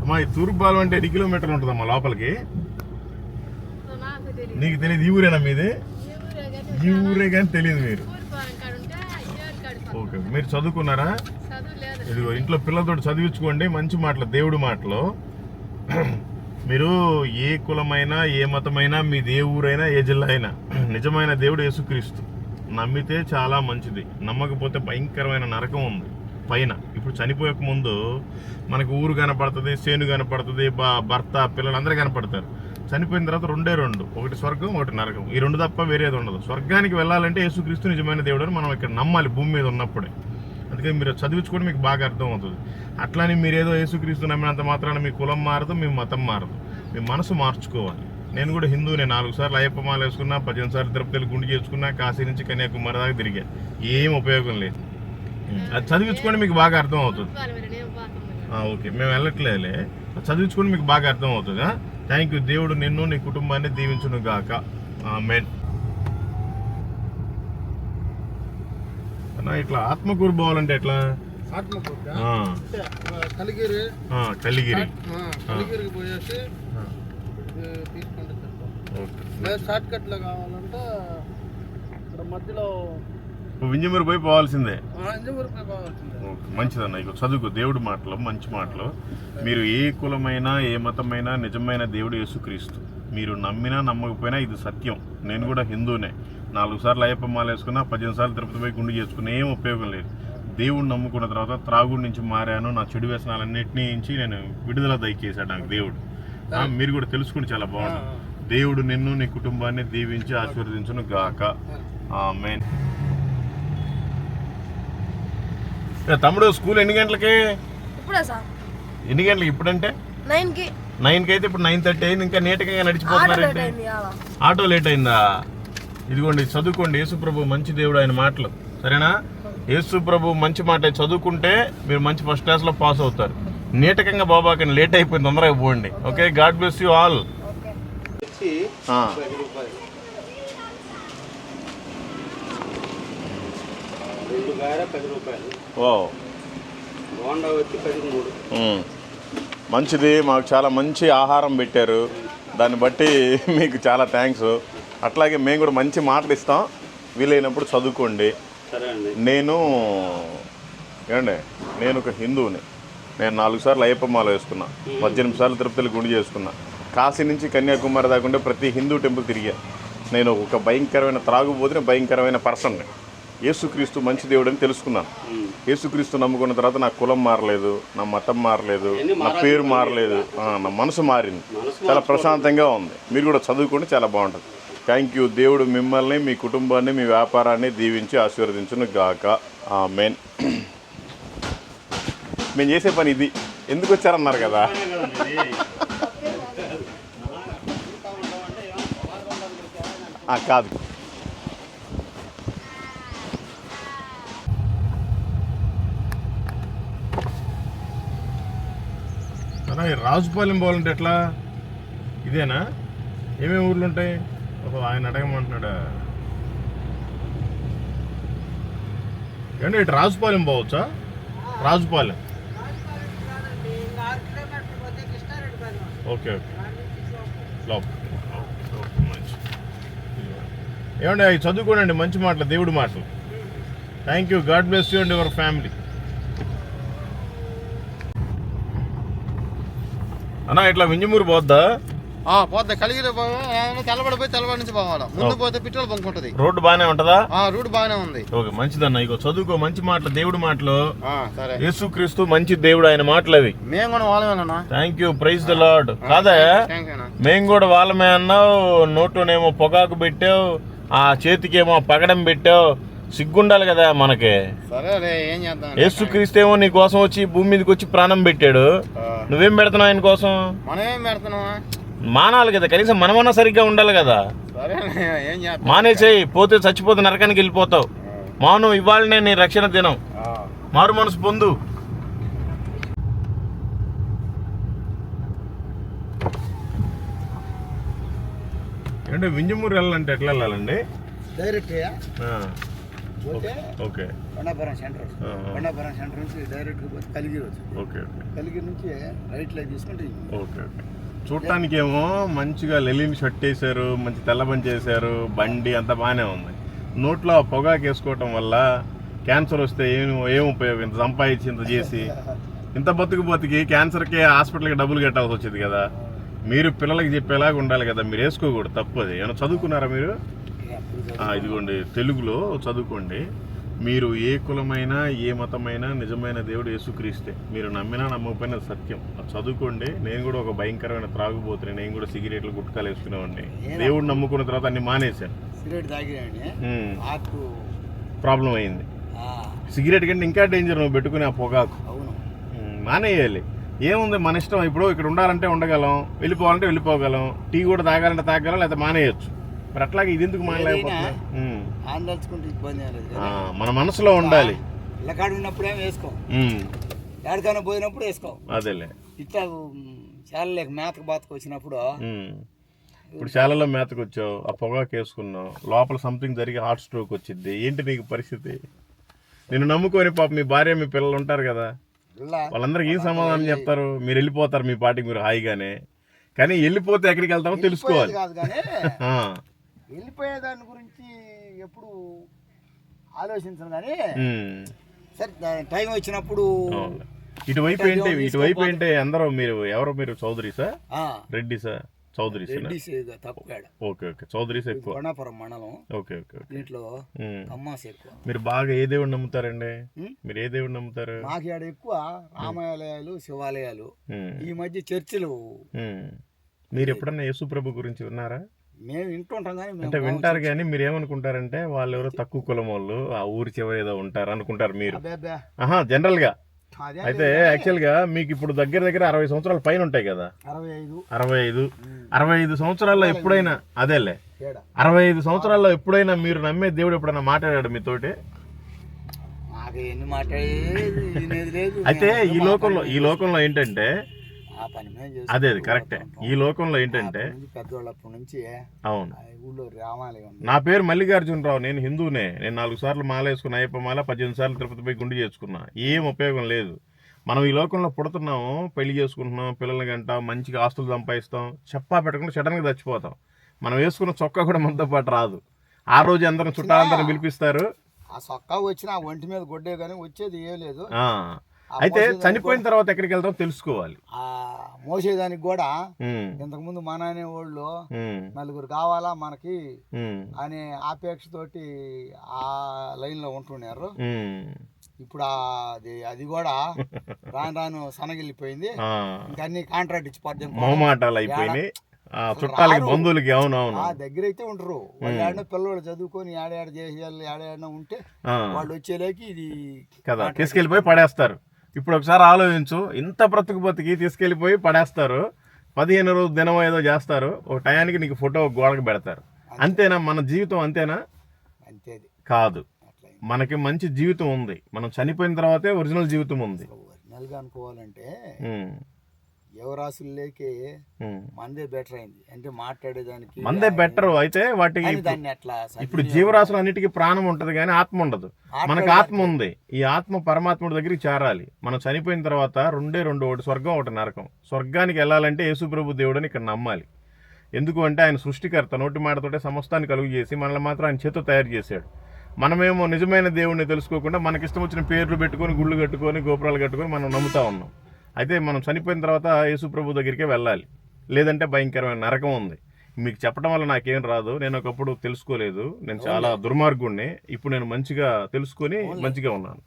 అమ్మా, ఈ తూర్పుపాలెం అంటే 8 కిలోమీటర్లు ఉంటుందమ్మా లోపలికి. నీకు తెలియదు? ఈ ఊరేనా మీది? ఈ ఊరే కానీ తెలియదు మీరు. ఓకే, మీరు చదువుకున్నారా? ఇదిగో ఇంట్లో పిల్లలతో చదివించుకోండి మంచి మాటలు, దేవుడు మాటలు. మీరు ఏ కులమైనా ఏ మతమైనా, మీ ఏ ఊరైనా ఏ జిల్లా అయినా, నిజమైన దేవుడు యేసుక్రీస్తు. నమ్మితే చాలా మంచిది, నమ్మకపోతే భయంకరమైన నరకం ఉంది పైన. ఇప్పుడు చనిపోయక ముందు మనకు ఊరు కనపడుతుంది, చేను కనపడుతుంది, భర్త పిల్లలు అందరూ కనపడతారు. చనిపోయిన తర్వాత రెండే రెండు, ఒకటి స్వర్గం ఒకటి నరకం. ఈ రెండు తప్ప వేరేది ఉండదు. స్వర్గానికి వెళ్ళాలంటే యేసుక్రీస్తు నిజమైన దేవుడు అని మనం ఇక్కడ నమ్మాలి భూమి మీద ఉన్నప్పుడే. అందుకని మీరు చదివించుకోవడం మీకు బాగా అర్థం అవుతుంది. అట్లానే మీరు ఏదో యేసుక్రీస్తు నమ్మినంత మాత్రాన మీ కులం మారదు, మీ మతం మారదు, మీ మనసు మార్చుకోవాలి. నేను కూడా హిందువునే. 4 సార్లు అయ్యప్ప మాల వేసుకున్నా, 18 సార్లు తిరుపతిలో గుండు చేసుకున్నా, కాశీ నుంచి కన్యాకుమారి దాకా తిరిగా, ఏం ఉపయోగం లేదు. అది చదివించుకోండి, మీకు బాగా అర్థం అవుతుంది. ఓకే, మేము వెళ్ళట్లేదులే. చదివించుకోండి, మీకు బాగా అర్థం అవుతుంది. Thank you. దేవుడు నిన్ను నీ కుటుంబాన్ని దీవించును గాక. ఆమేన్. ఇట్లా ఆత్మకూరు పోవాలంటే ఎట్లా? కలిగిరికి పోయేసి తీసుకుంటే షార్ట్ కట్ లో కావాలంటే ఇక్కడ మధ్యలో వింజమూరు పోయి పోవాల్సిందే. మంచిదన్న, ఇక చదువుకో దేవుడు మాటలు, మంచి మాటలు. మీరు ఏ కులమైనా ఏ మతమైనా నిజమైన దేవుడు యేసుక్రీస్తు. మీరు నమ్మినా నమ్మకపోయినా ఇది సత్యం. నేను కూడా హిందూనే. 4 సార్లు అయ్యప్ప మాల వేసుకున్నా, 18 సార్లు తిరుపతి పోయి గుండు చేసుకున్నా, ఏం ఉపయోగం లేదు. దేవుడిని నమ్ముకున్న తర్వాత త్రాగుడి నుంచి మారాను, నా చెడు వ్యసనాలన్నింటినీ నుంచి నేను విడుదల దయచేశాడు నాకు దేవుడు. మీరు కూడా తెలుసుకుని చాలా బాగుంటుంది. దేవుడు నిన్ను నీ కుటుంబాన్ని దీవించి ఆశీర్వదించును గాక. ఆమేన్. తమ్ముడు స్కూల్ ఎన్ని గంటలకి? ఎన్ని గంటలకి? ఇప్పుడంటే 9కి అయితే ఇప్పుడు 9:30 అయింది. ఇంకా నీట్గా నడిచిపోతున్నారంటే ఆటో లేట్ అయిందా? ఇదిగోండి చదువుకోండి. యేసుప్రభు మంచి దేవుడు, ఆయన మాటలు. సరేనా? యేసుప్రభు మంచి మాట చదువుకుంటే మీరు మంచి ఫస్ట్ క్లాస్లో పాస్ అవుతారు. నీటకంగా బాబాకి లేట్ అయిపోయింది, తొందరగా పోండి. Okay, God bless you all. మంచిది, మాకు చాలా మంచి ఆహారం పెట్టారు, దాన్ని బట్టి మీకు చాలా థ్యాంక్స్. అట్లాగే మేము కూడా మంచి మాటలు ఇస్తాం, వీలైనప్పుడు చదువుకోండి. నేను ఒక హిందువుని. నేను 4 సార్లు అయ్యప్ప మాల వేసుకున్నా, 18 సార్లు తిరుపతిలో గుండు చేసుకున్నా, కాశీ నుంచి కన్యాకుమారి దాకా ఉండే ప్రతి హిందూ టెంపుల్ తిరిగా. నేను ఒక భయంకరమైన త్రాగుబోతున్న భయంకరమైన పర్సన్ని. యేసుక్రీస్తు మంచి దేవుడు అని తెలుసుకున్నాను. యేసుక్రీస్తు నమ్ముకున్న తర్వాత నా కులం మారలేదు, నా మతం మారలేదు, నా పేరు మారలేదు, నా మనసు మారింది. చాలా ప్రశాంతంగా ఉంది. మీరు కూడా చదువుకోండి, చాలా బాగుంటుంది. Thank you. దేవుడు మిమ్మల్ని, మీ కుటుంబాన్ని, మీ వ్యాపారాన్ని దీవించి ఆశీర్వదించును గాక. ఆమేన్. మేము చేసే పని ఇది. ఎందుకు వచ్చారన్నారు కదా. కాదు, రాజుపాలెం పోవాలంటే ఎట్లా? ఇదేనా? ఏమేమి ఊర్లు ఉంటాయి? ఓహో, ఆయన అడగమంటున్నాడా? ఏంటి ఇటు రాజుపాలెం పోవచ్చా? రాజుపాలెం. ఓకే ఓకే, లోపల. మంచి ఏమండి, అవి చదువుకోండి, మంచి మాటలు, దేవుడి మాటలు. Thank you. God bless you and your family. అన్నా ఇట్లా వింజమూరు పోద్దా? పోద్దా. కలిగిలో తెల్లబడిపోయి తెల్లబడి నుంచి పోవాలా. ముందు పోతే పెట్రోల్ బంక్ ఉంటుంది. రోడ్డు బాగానే ఉంటదా? రూట్ బాగానే ఉంది. ఓకే, మంచిదన్న. ఇగో చదువుకో, మంచి మాటలు, దేవుడి మాటలు. సరే. యేసుక్రీస్తు మంచి దేవుడు, ఆయన మాటలు అవి. మేము కూడా వాళ్ళమేనా? Thank you. Praise the Lord. కాదా, మేము కూడా వాళ్ళమే అన్నావు. నోట్లోనేమో పొగాకు పెట్టావు, ఆ చేతికేమో పగడం పెట్టావు. సిగ్గుండాలి కదా మనకి. సరే, ఏం చేద్దాం. యేసుక్రీస్తేమో నీ కోసం వచ్చి భూమి మీదకి వచ్చి ప్రాణం పెట్టాడు. నువ్వేం పెడుతున్నావు ఆయన కోసం? మనమేం పెడుతున్నావా? మానాలి కదా, కనీసం మనమన్నా సరిగ్గా ఉండాలి కదా. మానేసేయి, పోతే చచ్చిపోతే నరకానికి వెళ్ళిపోతావు. మాను, ఇవాళనే నీ రక్షణ దినం. మారు మనసు పొందు. అంటే వింజమూరు వెళ్ళాలంటే ఎట్లా వెళ్ళాలండి? Direct okay. కొండాపురం సెంటర్ నుంచి డైరెక్ట్ కలిగిరి వచ్చింది. ఓకే. కలిగిరి నుంచి రైట్ లైట్ తీసుకుంటే. ఓకే. చూడటానికి ఏమో మంచిగా లెలిన్ షర్ట్ వేసారు, మంచి తెల్ల పని చేశారు, బండి అంతా బాగానే ఉంది. నోట్లో పొగాకు వేసుకోవటం వల్ల క్యాన్సర్ వస్తే ఏం ఉపయోగం? ఇంత సంపాదించి ఇంత చేసి ఇంత బతికి క్యాన్సర్కి హాస్పిటల్కి డబ్బులు కట్టాల్సి వచ్చింది కదా. మీరు పిల్లలకి చెప్పేలాగా ఉండాలి కదా. మీరు వేసుకోకూడదు, తప్పది. ఏమైనా చదువుకున్నారా మీరు? ఇదిగోండి, తెలుగులో చదువుకోండి. మీరు ఏ కులమైనా ఏ మతమైనా నిజమైన దేవుడు యేసుక్రీస్తే. మీరు నమ్మినా నమ్మకపోయినా సత్యం. చదువుకోండి. నేను కూడా ఒక భయంకరమైన త్రాగుబోతున్నా. నేను కూడా సిగరెట్లు గుట్కాలు వేసుకునేవాడిని. దేవుడు నమ్ముకున్న తర్వాత అన్ని మానేశాను. ప్రాబ్లం అయింది. సిగరెట్ కంటే ఇంకా డేంజర్ నువ్వు పెట్టుకుని ఆ పొగాకు. మానేయాలి. ఏముంది, మన ఇష్టం. ఇప్పుడు ఇక్కడ ఉండాలంటే ఉండగలం, వెళ్ళిపోవాలంటే వెళ్ళిపోగలం, టీ కూడా తాగాలంటే తాగలం, లేకపోతే మానేయచ్చు. మరి అట్లాగే ఇది ఎందుకు మానలేకపోతున్నా? మన మనసులో ఉండాలి. ఎక్కడికైనా పోయినప్పుడు వేసుకో. అదేలే. ఇట్లా శాలలోకి మేతకు బాతకు వచ్చినప్పుడు, ఇప్పుడు శాలలో మేతకు వచ్చావు, ఆ పొగాకు వేసుకున్నావు, లోపల సంథింగ్ జరిగి హార్ట్ స్ట్రోక్ వచ్చింది. ఏంటి నీకు పరిస్థితి? నేను నమ్ముకొని పాప మీ భార్య మీ పిల్లలు ఉంటారు కదా, వాళ్ళందరికీ ఏం సమాధానం చెప్తారు? మీరు వెళ్ళిపోతారు మీ పాటికి మీరు హాయిగానే. కానీ వెళ్ళిపోతే ఎక్కడికి వెళ్తామో తెలుసుకోవాలి. వెళ్ళిపోయేదాని గురించి ఎప్పుడు ఆలోచించను. కానీ సరే, టైం వచ్చినప్పుడు ఇటువైపు ఏంటి అందరూ మీరు చౌదరీసా, రెడ్డిసా? చౌదరీస్. ఓకే. చౌదరీస్ ఎక్కువ. కొండాపురం మండలం. ఓకే. దీంట్లో అమ్మాస్ ఎక్కువ. మీరు బాగా ఏ దేవుడు నమ్ముతారండి? మీరు ఏ దేవుడు నమ్ముతారు? మాకు ఎక్కువ రామాలయాలు, శివాలయాలు, ఈ మధ్య చర్చిలు. మీరు ఎప్పుడన్నా యేసు ప్రభు గురించి విన్నారా? మేము వింటుంటాం కానీ, అంటే వింటారు కానీ మీరు ఏమనుకుంటారంటే వాళ్ళు ఎవరో తక్కువ కులం వాళ్ళు, ఆ ఊరి చివరి ఏదో ఉంటారు అనుకుంటారు మీరు. జనరల్ గా అయితే యాక్చువల్ గా మీకు ఇప్పుడు దగ్గర 60 సంవత్సరాల పైన ఉంటాయి కదా. 65 సంవత్సరాల్లో ఎప్పుడైనా, అదేలే, 65 సంవత్సరాల్లో ఎప్పుడైనా మీరు నమ్మే దేవుడు ఎప్పుడైనా మాట్లాడాడు మీతోటి? అయితే ఈ లోకంలో ఏంటంటే, అదే కరెక్టే. ఈ లోకంలో ఏంటంటే, పెద్దవాళ్ళప్పటి నుంచి అవును, ఊళ్ళో రామాలయం. నా పేరు మల్లికార్జునరావు, నేను హిందూనే. నేను 4 సార్లు మాల వేసుకున్నా, అయ్యప్ప మాల, 18 సార్లు తిరుపతి పోయి గుండు చేసుకున్నా. ఏం ఉపయోగం లేదు. మనం ఈ లోకంలో పుడుతున్నాము, పెళ్లి చేసుకుంటున్నాం, పిల్లల్ని కంటాం, మంచిగా ఆస్తులు సంపాదిస్తాం, చెప్పా పెట్టకుండా సడన్గా చచ్చిపోతాం. మనం వేసుకున్న చొక్కా కూడా మనతో పాటు రాదు. ఆ రోజు అందరం చుట్టాలందరం పిలిపిస్తారు. ఆ చొక్కా వచ్చిన ఒంటి మీద గొడ్డే కానీ వచ్చేది ఏం లేదు. అయితే చనిపోయిన తర్వాత ఎక్కడికి వెళ్తాం తెలుసుకోవాలి. ఆ మోసేదానికి కూడా ఉమ్, ఇంతకుముందు మన అనేవాళ్ళు ఉమ్, నలుగురు కావాలా మనకి ఉమ్, అనే ఆపేక్షతోటి ఆ లైన్ లో ఉంటున్నారు. ఉమ్. ఇప్పుడు అది కూడా రాను రాను సనగిల్లిపోయింది. ఆ, ఇంకా అన్ని కాంట్రాక్ట్ ఇచ్చి పద్యం మొహమాటాలు అయిపోయినాయి చుట్టాలకి బంధువులకి. అవునవును. ఆ దగ్గర అయితే ఉండరు. వాళ్ళు ఆడిన పిల్లలు చదువుకొని ఆడాడ చేసేయాలి ఆడాడినా ఉంటే వాళ్ళు వచ్చేలేకి ఇది కదా తీసుకెళ్ళిపోయి పడేస్తారు. ఇప్పుడు ఒకసారి ఆలోచించు, ఇంత బ్రతుకు తీసుకెళ్ళిపోయి పడేస్తారు. 15 రోజు దినం ఏదో చేస్తారు, ఒక టయానికి నీకు ఫోటో గోడకు పెడతారు. అంతేనా మన జీవితం? అంతేనా? అంతేది కాదు, మనకి మంచి జీవితం ఉంది. మనం చనిపోయిన తర్వాతే ఒరిజినల్ జీవితం ఉంది. ఒరిజినల్గా అనుకోవాలంటే ఉమ్, యువరాశుల్లోకి ఉమ్. మందే బెటర్ అయింది. అంటే మాట్లాడేదానికి మందే బెటర్. అయితే వాటికి దాన్ని అట్లా ఇప్పుడు జీవరాశులు అన్నిటికీ ప్రాణం ఉంటది కానీ ఆత్మ ఉండదు. మనకు ఆత్మ ఉంది. ఈ ఆత్మ పరమాత్ముడి దగ్గరికి చేరాలి. మనం చనిపోయిన తర్వాత రెండు ఒకటి స్వర్గం ఒకటి నరకం. స్వర్గానికి వెళ్ళాలంటే యేసుప్రభు దేవుడని ఇక్కడ నమ్మాలి. ఎందుకు అంటే ఆయన సృష్టికర్త, నోటి మాటతోటే సమస్తాన్ని కలుగు చేసి మనల్ని మాత్రం ఆయన చేత్తో తయారు చేశాడు. మనమేమో నిజమైన దేవుడిని తెలుసుకోకుండా మనకిష్టం వచ్చిన పేర్లు పెట్టుకొని గుళ్ళు కట్టుకొని గోపురాలు కట్టుకొని మనం నమ్ముతా ఉన్నాం. అయితే మనం చనిపోయిన తర్వాత యేసుప్రభు దగ్గరికే వెళ్ళాలి. లేదంటే భయంకరమైన నరకం ఉంది. మీకు చెప్పడం వల్ల నాకేం రాదు. నేను ఒకప్పుడు తెలుసుకోలేదు. నేను చాలా దుర్మార్గుడిని. ఇప్పుడు నేను మంచిగా తెలుసుకొని మంచిగా ఉన్నాను.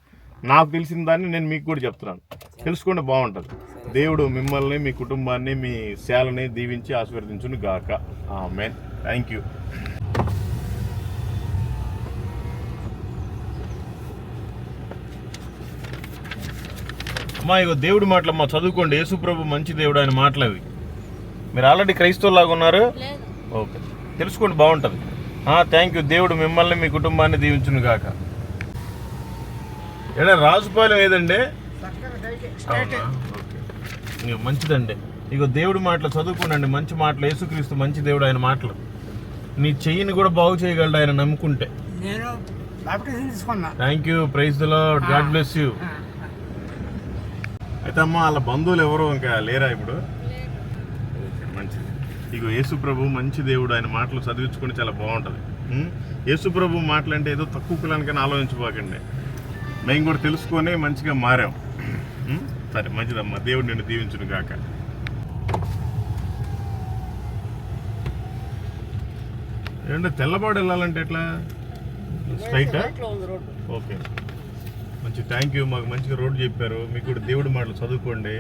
నాకు తెలిసిన దాన్ని నేను మీకు కూడా చెప్తున్నాను. తెలుసుకుంటే బాగుంటుంది. దేవుడు మిమ్మల్ని, మీ కుటుంబాన్ని, మీ శాలని దీవించి ఆశీర్వదించును గాక. ఆమేన్. Thank you. అమ్మా ఇగో దేవుడి మాటలు అమ్మా, చదువుకోండి. యేసుప్రభు మంచి దేవుడు, ఆయన మాటలు అవి. మీరు ఆల్రెడీ క్రైస్తవులాగా ఉన్నారు. ఓకే, తెలుసుకోండి, బాగుంటుంది. Thank you. దేవుడు మిమ్మల్ని, మీ కుటుంబాన్ని దీవించును గాక. ఏడా రాజుపాలెం ఏదండి? అవునా? ఓకే, ఇక మంచిదండి. ఇగో దేవుడి మాటలు చదువుకోండి. మంచి మాటలు. యేసుక్రీస్తు మంచి దేవుడు, ఆయన మాటలు. నీ చెయ్యిని కూడా బాగు చేయగలడు ఆయన నమ్ముకుంటే. Thank you. Praise the Lord. God bless you. అయితే అమ్మ వాళ్ళ బంధువులు ఎవరు ఇంకా లేరా ఇప్పుడు? మంచిది. ఇగో యేసుప్రభు మంచి దేవుడు, ఆయన మాటలు చదివించుకుంటే చాలా బాగుంటుంది. యేసుప్రభు మాటలు అంటే ఏదో తక్కువ కులానికైనా ఆలోచించుకోకండి. మేము కూడా తెలుసుకొని మంచిగా మారాం. సరే, మంచిదమ్మా. దేవుడు నిన్ను దీవించును గాక. ఏంటంటే తెల్లబాడు వెళ్ళాలంటే ఎట్లా? స్ట్రైటా? ఓకే, మంచి థ్యాంక్ యూ. మాకు మంచిగా రోడ్డు చెప్పారు. మీకు కూడా దేవుడి మాటలు చదువుకోండి.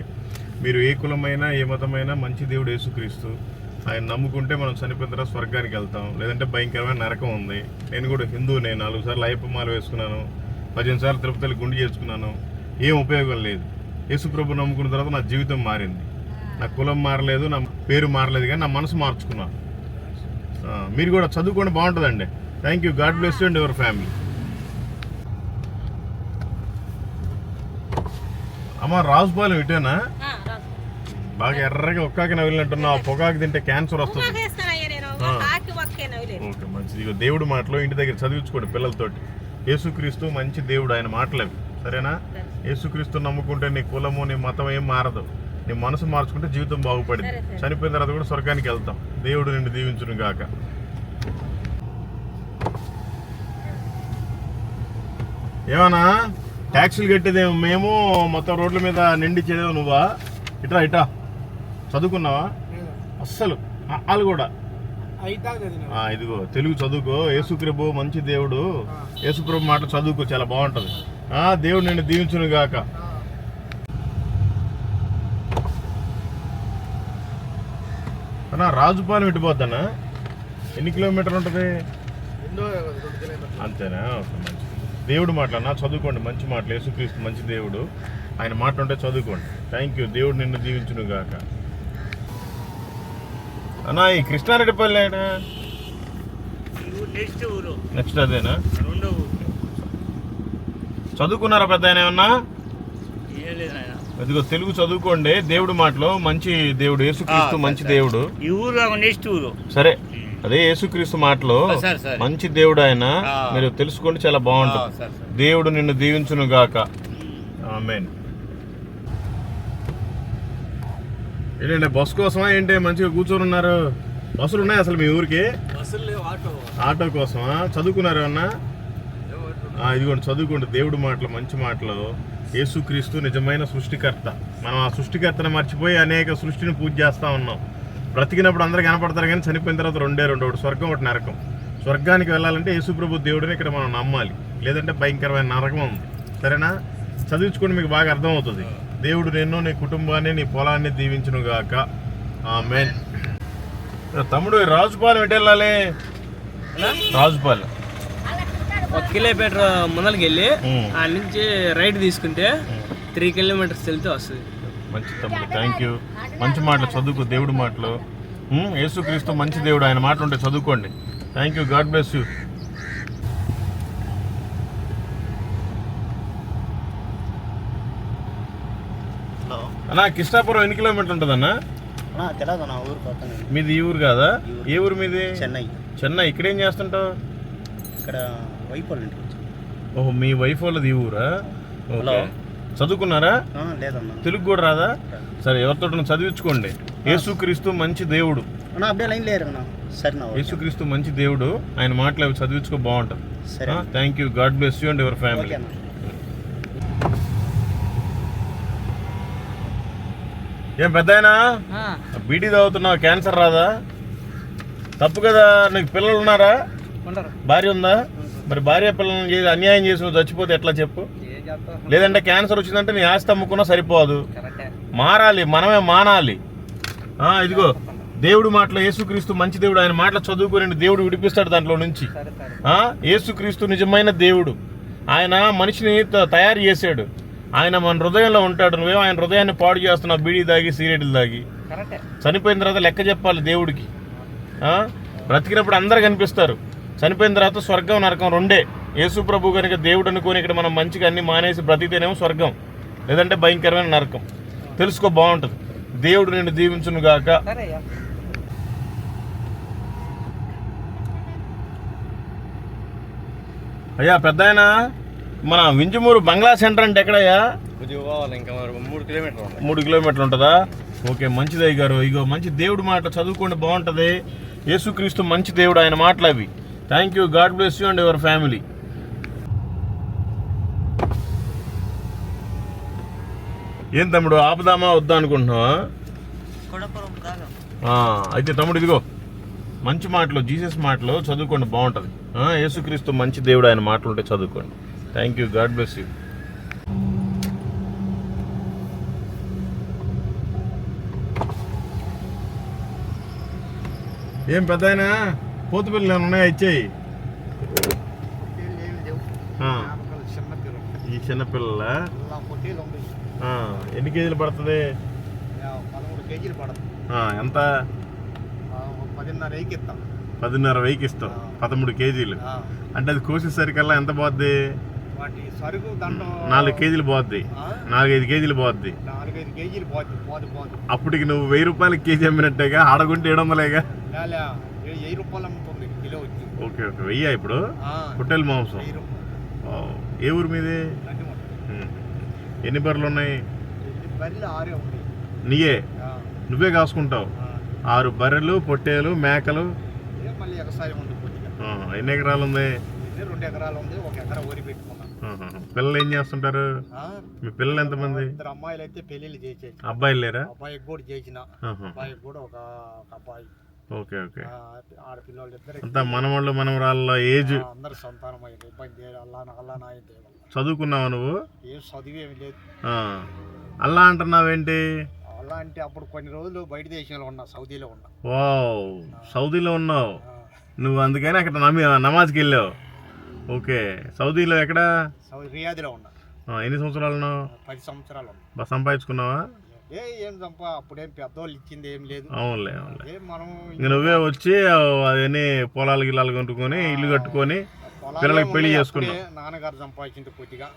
మీరు ఏ కులమైనా ఏ మతమైనా మంచి దేవుడు యేసుక్రీస్తు, ఆయన నమ్ముకుంటే మనం చనిపోయిన తర్వాత స్వర్గానికి వెళ్తాం. లేదంటే భయంకరమైన నరకం ఉంది. నేను కూడా హిందువునే. 4 సార్లు అయ్యప్ప మాల వేసుకున్నాను. 15 సార్లు తిరుపతిలో గుండు చేసుకున్నాను. ఏం ఉపయోగం లేదు. యేసుప్రభు నమ్ముకున్న తర్వాత నా జీవితం మారింది. నా కులం మారలేదు, నా పేరు మారలేదు, కానీ నా మనసు మార్చుకున్నాను. మీరు కూడా చదువుకోండి, బాగుంటుందండి. Thank you. God bless you and your family. అమ్మ రాజుపాలెం ఇటేనా? బాగా ఎర్రగా ఒక్కాకి నవ్వినట్టున్నావు. పొగాకు తింటే క్యాన్సర్ వస్తుంది. ఓకే, మంచిది. ఇక దేవుడి మాటలు ఇంటి దగ్గర చదివించుకోండి పిల్లలతోటి. యేసుక్రీస్తు మంచి దేవుడు, ఆయన మాటలు అవి. సరేనా? యేసుక్రీస్తు నమ్ముకుంటే నీ కులము, నీ మతం ఏం మారదు. నీ మనసు మార్చుకుంటే జీవితం బాగుపడింది. చనిపోయిన తర్వాత కూడా స్వర్గానికి వెళ్తాం. దేవుడు నిన్ను దీవించును గాక. ఏమన్నా ట్యాక్సీలు కట్టేదేమో మేము, మొత్తం రోడ్ల మీద నిండిచ్చేదేమో నువ్వా? ఇట్రా చదువుకున్నావా? అస్సలు వాళ్ళు కూడా ఇదిగో తెలుగు చదువుకో. యేసుప్రభు మంచి దేవుడు, యేసుప్రభు మాటలు చదువుకో, చాలా బాగుంటుంది. దేవుడు నిన్ను దీవించును గాక. అన్నా రాజుపాలెం ఇటుపోద్దన్నా? ఎన్ని కిలోమీటర్లు ఉంటుంది? అంతేనా? ఓకే, మంచి. దేవుడు మాటలన్నా చదువుకోండి. మంచి మాటలు. యేసుక్రీస్తు మంచి దేవుడు, ఆయన మాట ఉంటే చదువుకోండి. Thank you. దేవుడు నిన్ను దీవించును గాక. అన్నా ఈ కృష్ణారెడ్డిపల్లి నెక్స్ట్ అదేనా? చదువుకున్నారా పెద్ద ఆయన ఏమన్నా? ఇదిగో తెలుగు చదువుకోండి. దేవుడి మాటలు మంచి దేవుడు, యేసుక్రీస్తు మంచి దేవుడు. సరే, అదే యేసుక్రీస్తు మాటలు మంచి దేవుడు ఆయన. మీరు తెలుసుకోండి, చాలా బాగుంటుంది. దేవుడు నిన్ను దీవించును గాక. ఆమేన్. ఏంటంటే బస్ కోసమా ఏంటి మంచిగా కూర్చొని ఉన్నారు? బస్సులు ఉన్నాయి అసలు మీ ఊరికి? ఆటో కోసమా? చదువుకున్నారు ఏమన్నా? ఇదిగోండి చదువుకోండి. దేవుడి మాటలు మంచి మాటలు. యేసుక్రీస్తు నిజమైన సృష్టికర్త. మనం ఆ సృష్టికర్తను మర్చిపోయి అనేక సృష్టిని పూజ చేస్తూ ఉన్నాం. బ్రతికినప్పుడు అందరూ కనపడతారు కానీ చనిపోయిన తర్వాత రెండే ఒకటి స్వర్గం ఒకటి నరకం. స్వర్గానికి వెళ్ళాలంటే యేసుప్రభు దేవుడిని ఇక్కడ మనం నమ్మాలి, లేదంటే భయంకరమైన నరకం ఉంది. సరేనా? చదివించుకోండి, మీకు బాగా అర్థమవుతుంది. దేవుడు నిన్ను, నీ కుటుంబాన్ని, నీ పొలాన్ని దీవించును గాక. ఆమేన్. తమ్ముడు రాజుపాలెం ఎటు వెళ్ళాలి? రాజుపాలెం 1 కిలోమీటర్ ముందరికి వెళ్ళి ఆ నుంచి రైట్ తీసుకుంటే 3 కిలోమీటర్స్ వెళ్తే వస్తుంది. మంచి తమ్ముడు, థ్యాంక్ యూ. మంచి మాటలు చదువుకో, దేవుడి మాటలు. యేసుక్రీస్తు మంచి దేవుడు, ఆయన మాటలు ఉంటే చదువుకోండి. Thank you, God bless you. అన్నా కృష్ణాపురం ఎన్ని కిలోమీటర్లు ఉంటుందన్నా? తెలియదు నా ఊరు పక్కన. మీది ఈ ఊరు కాదా? ఏ ఊరు మీది? చెన్నై. చెన్నై. ఇక్కడేం చేస్తుంటావు? ఇక్కడ వైఫ్ వాళ్ళ ఇంటికి వచ్చాను. ఓహో, మీ వైఫ్ వాళ్ళది ఈ ఊరా? ఓకే. చదువుకున్నారా? లేదన్నా. తెలుగు కూడా రాదా? సరే, ఎవరితో చదివించుకోండి. యేసుక్రీస్తు మంచి దేవుడు. అప్పుడే లైన్ లేరు అన్న. సరే, యేసుక్రీస్తు మంచి దేవుడు, ఆయన మాటలు అవి చదివించుకో, బాగుంటుంది. సరే, thank you, God bless you and your family. ఏం పెద్దాయనా బీడీ తాగుతున్నావు, క్యాన్సర్ రాదా? తప్పు కదా. నీకు పిల్లలు ఉన్నారా? భార్య ఉందా? మరి భార్య పిల్లల్ని అన్యాయం చేసి నువ్వు చచ్చిపోతే ఎట్లా చెప్పు? లేదంటే క్యాన్సర్ వచ్చిందంటే నీ ఆస్తి అమ్ముకున్నా సరిపోదు. మారాలి, మనమే మానాలి. ఇదిగో దేవుడు మాటలు, యేసుక్రీస్తు మంచి దేవుడు, ఆయన మాటలు చదువుకుని దేవుడు విడిపిస్తాడు దాంట్లో నుంచి. యేసుక్రీస్తు నిజమైన దేవుడు. ఆయన మనిషిని తయారు చేశాడు. ఆయన మన హృదయంలో ఉంటాడు. నువ్వేమో ఆయన హృదయాన్ని పాడు చేస్తున్నావు, బీడీ తాగి, సిగరెట్లు తాగి. చనిపోయిన తర్వాత లెక్క చెప్పాలి దేవుడికి. బ్రతికినప్పుడు అందరు కనిపిస్తారు, చనిపోయిన తర్వాత స్వర్గం నరకం రెండే. యేసు ప్రభు కనుక దేవుడు అనుకోని ఇక్కడ మనం మంచిగా అన్ని మానేసి బ్రతికితేనేమో స్వర్గం, లేదంటే భయంకరమైన నరకం. తెలుసుకో, బాగుంటుంది. దేవుడు నిన్ను దీవించును గాక. అయ్యా పెద్దాయనా, మన వింజమూరు బంగ్లా సెంటర్ అంటే ఎక్కడయ్యా? ఇంకా 3 కిలోమీటర్లు ఉంటుందా? ఓకే, మంచిదయ్య గారు. ఇగో మంచి దేవుడు మాట చదువుకోండి, బాగుంటుంది. యేసుక్రీస్తు మంచి దేవుడు, ఆయన మాటలు అవి. Thank you, God bless you and your family. ఏం తమ్ముడు, ఆపుదామా వద్దా అనుకుంటున్నావా? అయితే తమ్ముడు ఇదిగో మంచి మాటలు, జీసస్ మాటలు చదువుకోండి, బాగుంటుంది. యేసుక్రీస్తు మంచి దేవుడు, ఆయన మాటలు ఉంటే చదువుకోండి. Thank you, God bless you. ఏం పెద్దాయనా, పోతు పిల్లలు ఉన్నాయా? ఇచ్చేయి. ఈ చిన్నపిల్లల ఎన్ని కేజీలు పడుతుంది? 13 కేజీలు పడుతుంది. ఎంత? 10,500 ఇస్తాం. 13 కేజీలు అంటే అది కోసేసరికల్లా ఎంత పోద్ది? 4 కేజీలు పోద్ది, 4-5 కేజీలు పోద్ది. అప్పటికి నువ్వు 1000 రూపాయలకి కేజీ అమ్మినట్టేగా, ఆడగుంటే 700లేగా. 1000 రూపాయలు అమ్ముతుంది కిలో వచ్చి. ఓకే ఓకే, 1000 ఇప్పుడు పొట్టేలు మాంసం. ఏ ఊరు మీది? ఎన్ని బర్రెలు ఉన్నాయి? నీయే? నువ్వే కాసుకుంటావు? 6 బర్రెలు, పొట్టేలు, మేకలు. ఎన్ని ఎకరాలు ఉంది? 2 ఎకరాలు ఉంది. 1 ఎకరా వరి పెట్టుకున్నాను. పిల్లలు ఏం చేస్తుంటారు? మీ పిల్లలు ఎంతమంది? 2 అమ్మాయిలు అయితే పెళ్లిళ్ళు చేసేది. అబ్బాయిలు లేరా? అబ్బాయికి కూడా చేసిన. అబ్బాయికి కూడా ఒక అబ్బాయి. Okay okay. ఆడపిల్లలు ఇద్దరు అంతా మనవాళ్ళు మనవరాళ్ళ ఏజ్. అందరు సంతానం అయ్యింది. ఇబ్బంది అల్లా నాయ. చదువుకున్నావా నువ్వు? ఏం చదివేమి లేదు. అల్లా అంటున్నావేంటి? అల్లా అంటే అప్పుడు కొన్ని రోజులు బయట దేశంలో ఉన్నా, సౌదీలో ఉన్నా. వావ్, సౌదీలో ఉన్నావు నువ్వు, అందుకని అక్కడ నమాజ్కి వెళ్ళావు. ఓకే, సౌదీలో ఎక్కడ? రియాద్లో ఉన్నా. ఎన్ని సంవత్సరాలు ఉన్నావు? 10 సంవత్సరాలు ఉన్నా. బాగా సంపాదించుకున్నావా? ఏం అప్పుడేం పెద్దోళ్ళు ఇచ్చింది ఏం లేదు. అవునులే. మనం నువ్వే వచ్చి అవన్నీ పొలాలు గిల్లాలు కొనుక్కొని ఇల్లు కట్టుకొని పిల్లలకి పెళ్లి చేసుకున్నావు. నాన్నగారు సంపాదించింది కొద్దిగా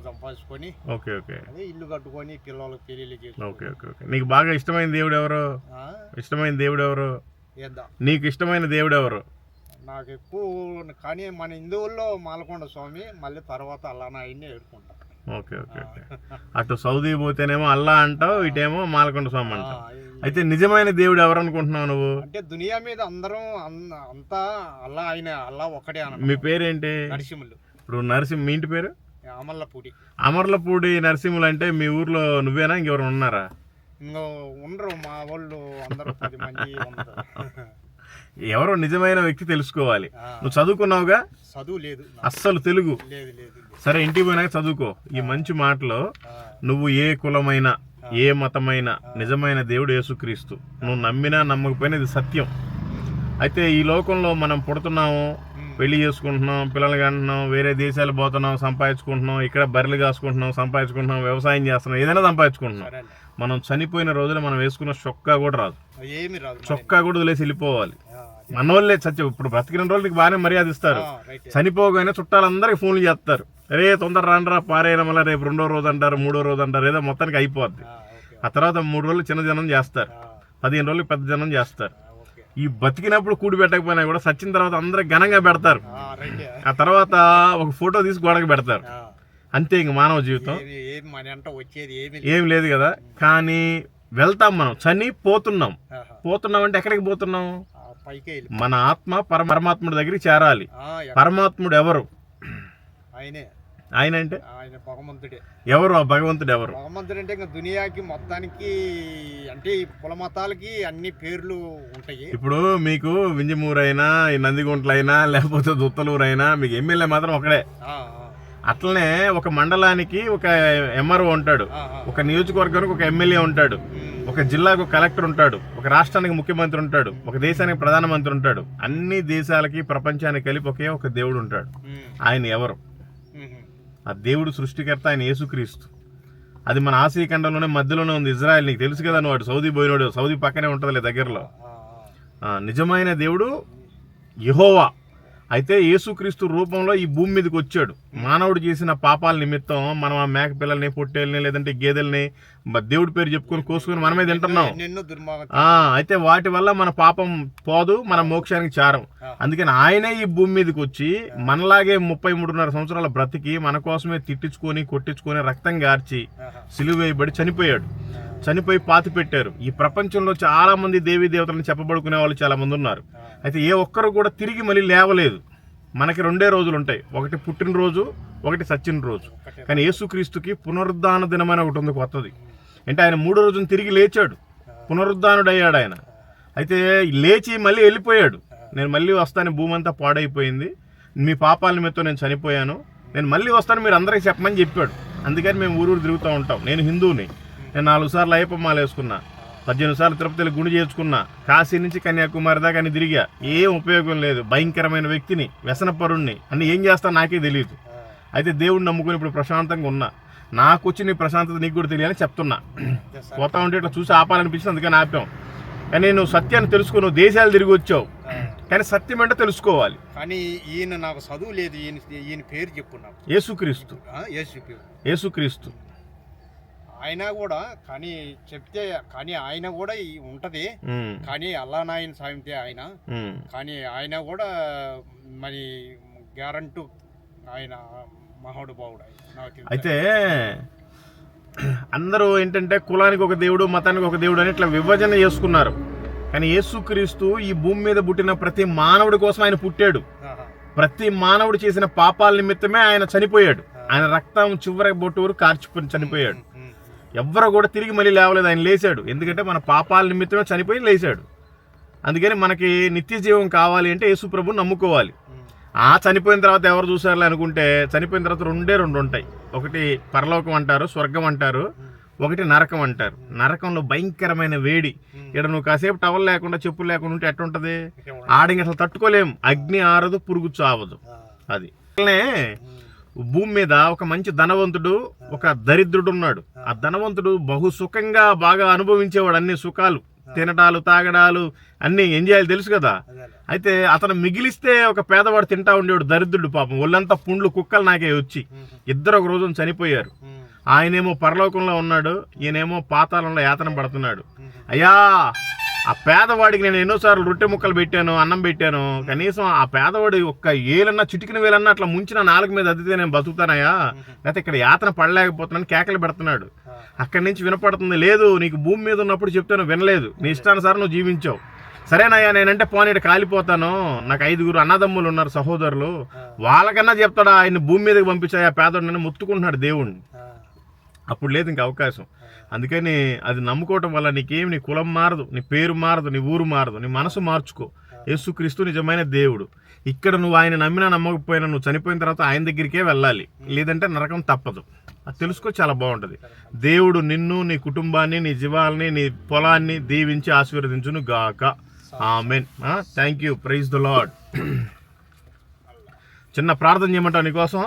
సంపాదించుకొని. ఓకే ఓకే, ఇల్లు కట్టుకొని పిల్లలకు పెళ్లి చేసి. Okay okay okay. నీకు బాగా ఇష్టమైన దేవుడు ఎవరు? ఇష్టమైన దేవుడు ఎవరు? నీకు ఇష్టమైన దేవుడు ఎవరు? నాకు ఎక్కువ కానీ మన హిందువుల్లో మాలకొండ స్వామి, మళ్ళీ తర్వాత అల్లానాయన్ని ఏడుకుంటా. Okay okay okay. అటు సౌదీ పోతేనేమో అల్లా అంటావు, ఇటేమో మాలకొండ స్వామి అంటావు. అయితే నిజమైన దేవుడు ఎవరు అనుకుంటున్నావు నువ్వు? అంటే దునియా మీద అందరం అంతా అల్లా, ఆయన అల్లా ఒక్కడే అన్న. మీ పేరేంటి? నరసింహులు. ఇప్పుడు నరసింహ, మీ ఇంటి పేరు? అమర్లపూడి నరసింహులు అంటే మీ ఊర్లో నువ్వేనా ఇంకెవరు ఉన్నారా? ఇంకో ఉండరు మా వాళ్ళు అందరూ 10 మంది ఉన్నారు. ఎవరో నిజమైన వ్యక్తి తెలుసుకోవాలి. నువ్వు చదువుకున్నావుగా? చదువు లేదు, అస్సలు తెలుగు లేదు లేదు. సరే, ఇంటికి పోయినాక చదువుకో. ఈ మంచి మాటలో నువ్వు ఏ కులమైన ఏ మతమైన నిజమైన దేవుడు యేసుక్రీస్తు. నువ్వు నమ్మినా నమ్మకపోయినా ఇది సత్యం. అయితే ఈ లోకంలో మనం పుడుతున్నాము, పెళ్లి చేసుకుంటున్నాం, పిల్లలు కంటున్నాం, వేరే దేశాలు పోతున్నాం, సంపాదించుకుంటున్నాం, ఇక్కడ బర్రెలు కాసుకుంటున్నాం, సంపాదించుకుంటున్నాం, వ్యవసాయం చేస్తున్నాం, ఏదైనా సంపాదించుకుంటున్నాం. మనం చనిపోయిన రోజున మనం వేసుకున్న చొక్కా కూడా రాదు, ఏమి రాదు, చొక్కా కూడా వదిలేసి వెళ్ళిపోవాలి. మనోళ్ళే సత్యం. ఇప్పుడు బ్రతికిన రోజులకి బాగానే మర్యాద ఇస్తారు, చనిపోగానే చుట్టాలందరికీ ఫోన్లు చేస్తారు, రే తొందర రాండ్రా పారైన మళ్ళీ రేపు 2వ రోజు అంటారు, 3వ రోజు అంటారు, ఏదో మొత్తానికి అయిపోద్ది. ఆ తర్వాత 3 రోజులు చిన్న జనం చేస్తారు, 15 రోజులు పెద్ద జనం చేస్తారు. ఈ బతికినప్పుడు కూడి పెట్టకపోయినా కూడా సచ్చిన తర్వాత అందరికి ఘనంగా పెడతారు. ఆ తర్వాత ఒక ఫోటో తీసి గోడకు పెడతారు. అంతే ఇంక మానవ జీవితం ఏం లేదు కదా. కానీ వెళ్తాం, మనం చనిపోతున్నాం. పోతున్నాం అంటే ఎక్కడికి పోతున్నాం? మన ఆత్మ పరమాత్ముడి దగ్గరికి చేరాలి. పరమాత్ముడు ఎవరు? ఆయన అంటే భగవంతుడే. ఎవరు ఆ భగవంతుడు? ఎవరు భగవంతుడు అంటే ఇంకా దునియాకి మొత్తానికి అంటే కుల మతాలకి అన్ని పేర్లు ఉంటాయి. ఇప్పుడు మీకు వింజమూరైనా ఈ నందిగుంట్లైనా లేకపోతే దుత్తలూరైనా మీకు ఎమ్మెల్యే మాత్రం ఒకడే. అట్లనే ఒక మండలానికి ఒక ఎంఆర్ఓ ఉంటాడు, ఒక నియోజకవర్గానికి ఒక ఎమ్మెల్యే ఉంటాడు, ఒక జిల్లాకు ఒక కలెక్టర్ ఉంటాడు, ఒక రాష్ట్రానికి ముఖ్యమంత్రి ఉంటాడు, ఒక దేశానికి ప్రధానమంత్రి ఉంటాడు. అన్ని దేశాలకి ప్రపంచానికి కలిపి ఒకే ఒక దేవుడు ఉంటాడు. ఆయన ఎవరు? ఆ దేవుడు సృష్టికర్త, ఆయన యేసుక్రీస్తు. అది మన ఆసియా ఖండంలోనే మధ్యలోనే ఉంది, ఇజ్రాయెల్. నీకు తెలుసు కదా, నువ్వు సౌదీ పోయినోడు, సౌదీ పక్కనే ఉంటుందిలే దగ్గరలో. నిజమైన దేవుడు యెహోవా. అయితే యేసుక్రీస్తు రూపంలో ఈ భూమి మీదకి వచ్చాడు. మానవుడు చేసిన పాపాల నిమిత్తం మనం ఆ మేక పిల్లల్ని, పొట్టేళ్ళని, లేదంటే గేదెల్ని దేవుడి పేరు చెప్పుకొని కోసుకొని మనమే తింటున్నాం. అయితే వాటి వల్ల మన పాపం పోదు, మన మోక్షానికి చారం. అందుకని ఆయనే ఈ భూమి మీదకి వచ్చి మనలాగే 33.5 సంవత్సరాల బ్రతికి మన కోసమే తిట్టించుకొని, కొట్టించుకొని, రక్తం గార్చి సిలువ వేయబడి చనిపోయాడు. చనిపోయి పాతి పెట్టారు. ఈ ప్రపంచంలో చాలా మంది దేవీ దేవతలను చెప్పబడుకునే వాళ్ళు చాలా మంది ఉన్నారు. అయితే ఏ ఒక్కరు కూడా తిరిగి మళ్ళీ లేవలేదు. మనకి 2 రోజులు ఉంటాయి, ఒకటి పుట్టినరోజు, ఒకటి సచ్చిన రోజు. కానీ యేసుక్రీస్తుకి పునరుద్ధాన దినమైన ఒకటి ఉంది, కొత్తది. అంటే ఆయన 3వ రోజున తిరిగి లేచాడు, పునరుద్ధానుడయ్యాడు ఆయన. అయితే లేచి మళ్ళీ వెళ్ళిపోయాడు. నేను మళ్ళీ వస్తాను, భూమి అంతా పాడైపోయింది, మీ పాపాల నిమిత్తం నేను చనిపోయాను, నేను మళ్ళీ వస్తాను, మీరు అందరికీ చెప్పమని చెప్పాడు. అందుకని మేము ఊరూరు తిరుగుతూ ఉంటాం. నేను హిందువుని, నేను 4 సార్లు అయ్యప్ప మాల వేసుకున్నా, 18 సార్లు తిరుపతిలో గుడి చేసుకున్నా, కాశీ నుంచి కన్యాకుమారి దాకా అని తిరిగా. ఏం ఉపయోగం లేదు. భయంకరమైన వ్యక్తిని, వ్యసనపరుణ్ణి, అన్ని ఏం చేస్తా నాకే తెలియదు. అయితే దేవుడిని నమ్ముకుని ఇప్పుడు ప్రశాంతంగా ఉన్నా. నాకు వచ్చి నీ ప్రశాంతత నీకు కూడా తెలియాలని చెప్తున్నా. పోతా ఉంటే ఇట్లా చూసి ఆపాలనిపించింది, అందుకని ఆపాం. కానీ నువ్వు సత్యాన్ని తెలుసుకో. నువ్వు దేశాలు తిరిగి వచ్చావు, కానీ సత్యం అంటే తెలుసుకోవాలి. కానీ ఈయన నాకు చదువు లేదు, ఈయన పేరు చెప్పున్నాను. యేసుక్రీస్తు. యేసుక్రీస్తు ఆయన కూడా కానీ చెప్తే కానీ ఆయన కూడా ఉంటది. కానీ అల్లా నాయన సాయంతే ఆయన. కానీ ఆయన కూడా మరి గ్యారంటీ ఆయన మహానుభావుడు. అయితే అందరూ ఏంటంటే కులానికి ఒక దేవుడు, మతానికి ఒక దేవుడు అని ఇట్లా విభజన చేసుకున్నారు. కానీ యేసుక్రీస్తు ఈ భూమి మీద పుట్టిన ప్రతి మానవుడి కోసం ఆయన పుట్టాడు. ప్రతి మానవుడు చేసిన పాపాల నిమిత్తమే ఆయన చనిపోయాడు. ఆయన రక్తం చివరి బొట్టు వరకు కార్చిపోయి చనిపోయాడు. ఎవ్వరు కూడా తిరిగి మళ్ళీ లేవలేదు, ఆయన లేచాడు. ఎందుకంటే మన పాపాల నిమిత్తమే చనిపోయి లేచాడు. అందుకని మనకి నిత్య జీవం కావాలి అంటే యేసు ప్రభుని నమ్ముకోవాలి. చనిపోయిన తర్వాత ఎవరు చూసారులే అనుకుంటే, చనిపోయిన తర్వాత 2 ఉంటాయి. ఒకటి పరలోకం అంటారు, స్వర్గం అంటారు, ఒకటి నరకం అంటారు. నరకంలో భయంకరమైన వేడి. ఇక్కడ నువ్వు కాసేపు టవల్ లేకుండా, చెప్పులు లేకుండా ఉంటే ఎట్టుంటది? ఆడింగ్ అసలు తట్టుకోలేం. అగ్ని ఆరదు, పురుగు చావదు. అది భూమి మీద ఒక మంచి ధనవంతుడు, ఒక దరిద్రుడు ఉన్నాడు. ఆ ధనవంతుడు బహు సుఖంగా బాగా అనుభవించేవాడు. అన్ని సుఖాలు, తినడాలు, తాగడాలు, అన్ని ఎంజాయ్లు తెలుసు కదా. అయితే అతను మిగిలిస్తే ఒక పేదవాడు తింటా ఉండేవాడు, దరిద్రుడు. పాపం ఒళ్ళంతా పుండ్లు, కుక్కలు నాకే వచ్చి. ఇద్దరు ఒక రోజున చనిపోయారు. ఆయనేమో పరలోకంలో ఉన్నాడు, ఈయనేమో పాతాళంలో యాతన పడుతున్నాడు. అయ్యా, ఆ పేదవాడికి నేను ఎన్నోసార్లు రొట్టె ముక్కలు పెట్టాను, అన్నం పెట్టాను, కనీసం ఆ పేదవాడి ఒక్క ఏలన్నా, చిటికిన వేలన్నా అట్లా ముంచిన 4 మీద అద్దితే నేను బతుకుతానయ్యా, లేకపోతే ఇక్కడ యాతన పడలేకపోతున్నాను, కేకలు పెడుతున్నాడు. అక్కడి నుంచి వినపడుతుంది, లేదు నీకు భూమి మీద ఉన్నప్పుడు చెప్తాను వినలేదు, నీ ఇష్టానుసారం నువ్వు జీవించావు, సరేనయ్యా నేనంటే పోనీ కాలిపోతాను, నాకు 5 అన్నదమ్ములు ఉన్నారు సహోదరులు, వాళ్ళకన్నా చెప్తాడా ఆయన భూమి మీదకి పంపించాయా పేదోడిని మొత్తుకుంటున్నాడు దేవుణ్ణి. అప్పుడు లేదు ఇంక అవకాశం. అందుకని అది నమ్ముకోవటం వల్ల నీకేమి, నీ కులం మారదు, నీ పేరు మారదు, నీ ఊరు మారదు, నీ మనసు మార్చుకో. యేసుక్రీస్తు నిజమైన దేవుడు. ఇక్కడ నువ్వు ఆయన నమ్మినా నమ్మకపోయినా నువ్వు చనిపోయిన తర్వాత ఆయన దగ్గరికే వెళ్ళాలి, లేదంటే నరకం తప్పదు. అది తెలుసుకో, చాలా బాగుంటుంది. దేవుడు నిన్ను, నీ కుటుంబాన్ని, నీ జీవాలని, నీ పొలాన్ని దీవించి ఆశీర్వదించును గాక. ఆమేన్. Thank you. Praise the Lord. చిన్న ప్రార్థన చేయమంటావు నీకోసం?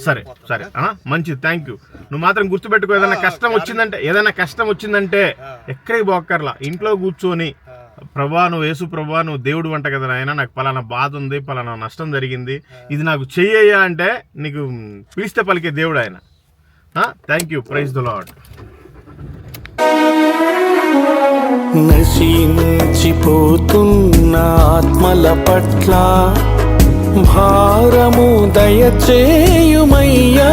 సరే సరే, మంచిది, థ్యాంక్ యూ. నువ్వు మాత్రం గుర్తుపెట్టుకో, ఏదైనా కష్టం వచ్చిందంటే ఎక్కడికి పోక్కర్లా, ఇంట్లో కూర్చొని ప్రభా నువ్వు యేసు ప్రభా నువ్వు దేవుడు అంట కదా నాయన, నాకు పలానా బాధ ఉంది, పలానా నష్టం జరిగింది, ఇది నాకు చెయ్యయ్యా అంటే నీకు పిలిస్తే పలికే దేవుడు ఆయన. Thank you. Praise the Lord. నశించిపోతున్న ఆత్మల పట్ల భారము దయచేయుమయ్యా,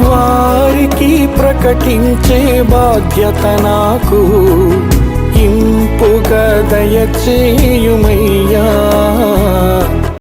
వారికి ప్రకటించే బాధ్యత నాకు ఇంపుగా దయచేయుమయ్యా.